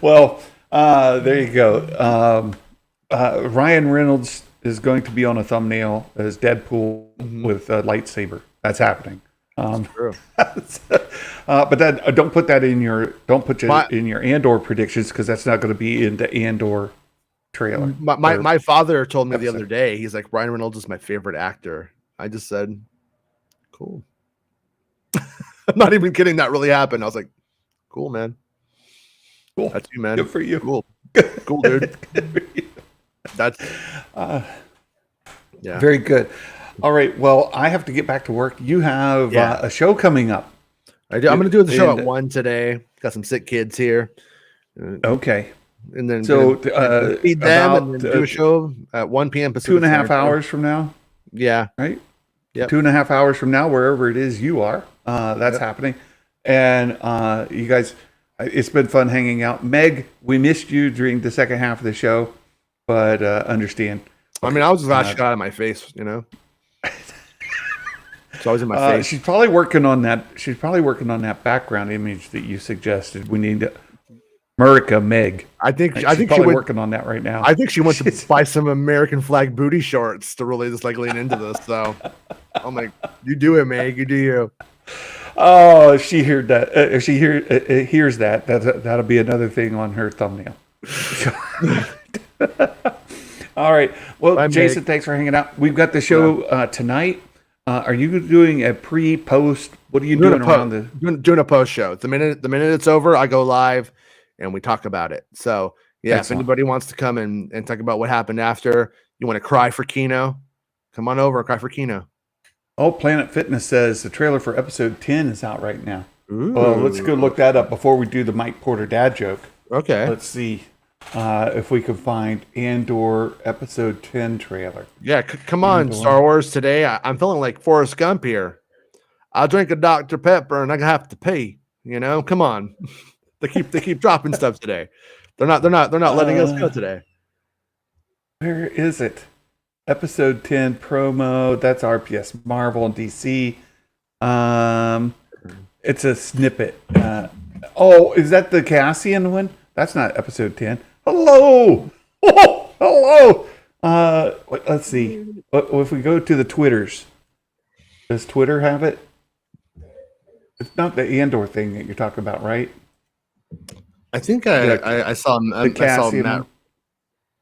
Well, there you go. Ryan Reynolds is going to be on a thumbnail as Deadpool with a lightsaber. That's happening. True. But then don't put in your Andor predictions, because that's not going to be in the Andor trailer. My father told me the other day, he's like, Ryan Reynolds is my favorite actor. I just said, cool. I'm not even kidding. That really happened. I was like, cool, man. Cool. That's you, man. Good for you. Cool. Cool, dude. That's very good. All right. Well, I have to get back to work. You have a show coming up. I do. I'm going to do the show at 1 today. Got some sick kids here. Okay. And then So feed them about and then do a show at 1 p.m. Pacific. 2.5 hours from now. Yeah. Right. Yep. 2.5 hours from now, wherever it is you are, that's happening. And you guys, it's been fun hanging out. Meg, we missed you during the second half of the show, but understand. I mean, I was glad she got out of my face, you know. It's always in my face. She's probably working on that. She's probably working on that background image that you suggested. We need to Murica Meg. I think she's probably probably working on that right now. I think she wants to buy some American flag booty shorts to really just like lean into this. So I'm like, you do it, Meg. You do you. Oh, if she heard that, if she hears that, that'll be another thing on her thumbnail. All right. Well, Bye, Jason, Meg. thanks for hanging out. We've got the show tonight. Are you doing a pre-post? What are you doing around the? Doing a post show. The minute it's over, I go live and we talk about it. So yeah, Excellent. if anybody wants to come and talk about what happened after, you want to cry for Kino, come on over and cry for Kino. Oh, Planet Fitness says the trailer for episode 10 is out right now. Ooh. Well, let's go look that up before we do the Mike Porter dad joke. Okay. Let's see if we can find Andor episode 10 trailer. Yeah, come on, Andor. Star Wars today. I'm feeling like Forrest Gump here. I'll drink a Dr. Pepper and I have to pee. You know, come on. they keep dropping stuff today. They're not letting us go today. Where is it? Episode 10 promo. That's RPS Marvel and DC. It's a snippet. Oh, is that the Cassian one? That's not episode 10. Hello. Oh, hello. Let's see. If we go to the Twitters, does Twitter have it? It's not the Andor thing that you're talking about, right? I think I saw Matt Cassian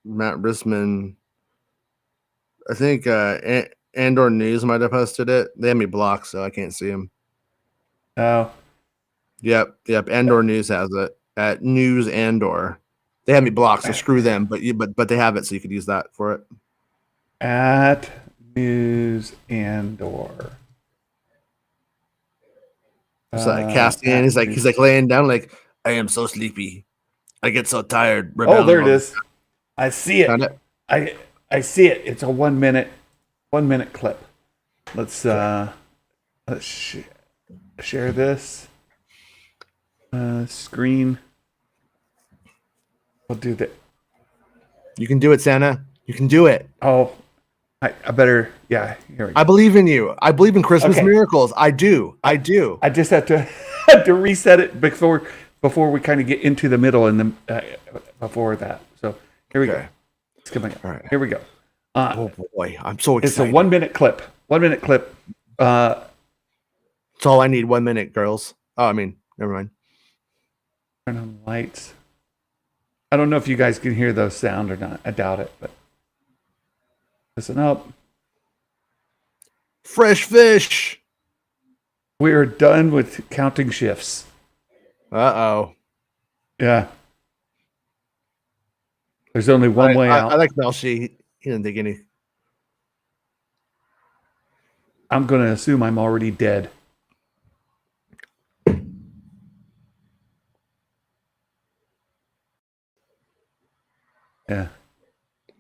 Risman. I think Andor News might have posted it. They have me blocked, so I can't see him. Oh. Yep. Andor News has it at News Andor. They have me blocked, so screw them. But they have it, so you could use that for it. At News Andor. It's like Cassian. He's like laying down, like I am so sleepy. I get so tired. Oh, there it is. I see it. Found it? I see it. It's a 1 minute clip. Let's share this screen. We'll do that. You can do it, Santa. You can do it. Oh, I better. Yeah, here we go. I believe in you. I believe in Christmas miracles. I do. I just have to reset it before we kind of get into the middle and the before that. So here we go. It's coming up. All right. Here we go. Oh boy, I'm so excited. It's a 1 minute clip. 1 minute clip. That's all I need. 1 minute, girls. Oh, I mean, never mind. Turn on the lights. I don't know if you guys can hear those sound or not. I doubt it, but listen up. Fresh fish. We are done with counting shifts. Uh-oh. Yeah. There's only one way out. I like Melshi. He didn't think any. I'm going to assume I'm already dead. Yeah.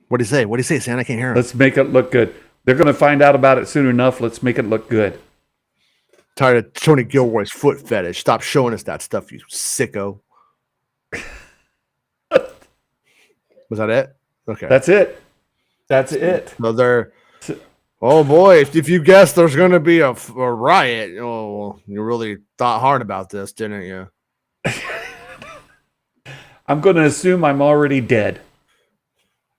What do you say? What do you say, Santa? I can't hear him. Let's make it look good. They're going to find out about it soon enough. Let's make it look good. Tired of Tony Gilroy's foot fetish. Stop showing us that stuff, you sicko. Was that it? Okay. That's it. That's it. So they're. Oh boy! If you guessed there's going to be a riot, oh, you really thought hard about this, didn't you? I'm going to assume I'm already dead.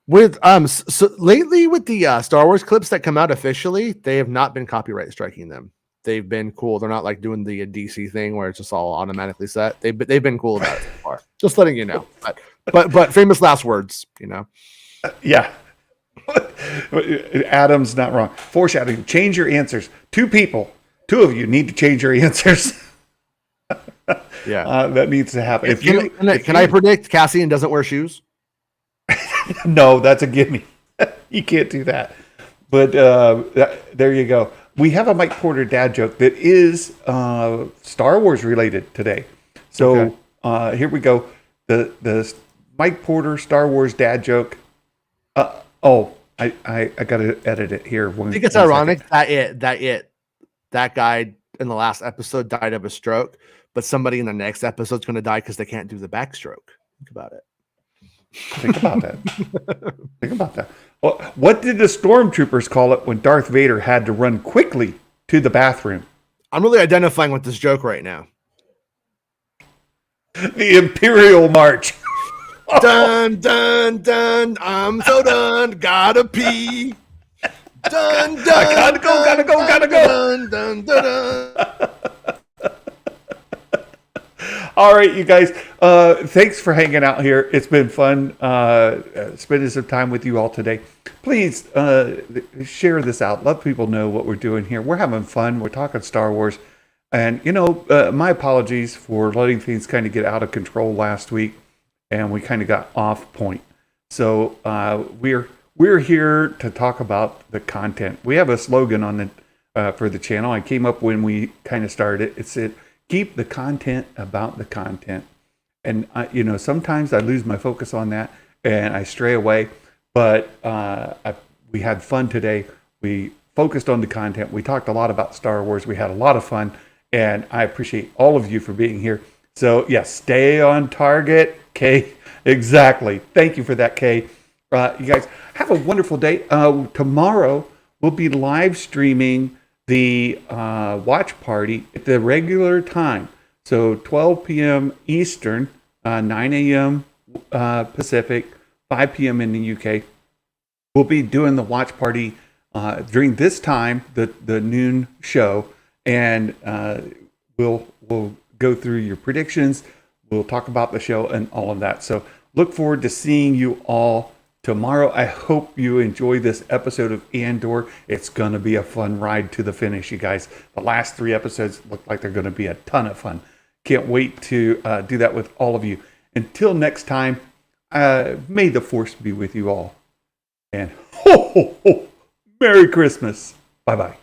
With so lately with the Star Wars clips that come out officially, they have not been copyright striking them. They've been cool. They're not like doing the DC thing where it's just all automatically set. They've been cool about it so far. Just letting you know. But famous last words, you know. Yeah. Adam's not wrong. Foreshadowing. Change your answers. Two of you need to change your answers. Yeah. That needs to happen. Can I predict Cassian doesn't wear shoes? No, that's a gimme. You can't do that. But there you go. We have a Mike Porter dad joke that is Star Wars related today. So here we go. the Mike Porter Star Wars dad joke. I gotta edit it here. I think it's ironic that guy in the last episode died of a stroke, but somebody in the next episode's going to die because they can't do the backstroke. Think about it. Think about that. Think about that. Well, what did the stormtroopers call it when Darth Vader had to run quickly to the bathroom? I'm really identifying with this joke right now. The Imperial March. Dun, dun, dun. I'm so done. Gotta pee. Dun, dun, I gotta go. Dun, dun, dun, dun. All right, you guys. Thanks for hanging out here. It's been fun spending some time with you all today. Please share this out. Let people know what we're doing here. We're having fun. We're talking Star Wars. And, my apologies for letting things kind of get out of control last week. And we kind of got off point. So we're here to talk about the content. We have a slogan on the for the channel. I came up when we kind of started. It said, keep the content about the content. And, sometimes I lose my focus on that and I stray away. But we had fun today. We focused on the content. We talked a lot about Star Wars. We had a lot of fun. And I appreciate all of you for being here. So, yes, stay on target, Kay. Exactly. Thank you for that, Kay. You guys have a wonderful day. Tomorrow, we'll be live streaming the watch party at the regular time. So 12 p.m. Eastern, 9 a.m. Pacific, 5 p.m. in the UK. We'll be doing the watch party during this time, the noon show, and we'll go through your predictions. We'll talk about the show and all of that. So look forward to seeing you all tomorrow. I hope you enjoy this episode of Andor. It's going to be a fun ride to the finish, you guys. The last 3 episodes look like they're going to be a ton of fun. Can't wait to do that with all of you. Until next time, may the Force be with you all. And ho, ho, ho, Merry Christmas. Bye-bye.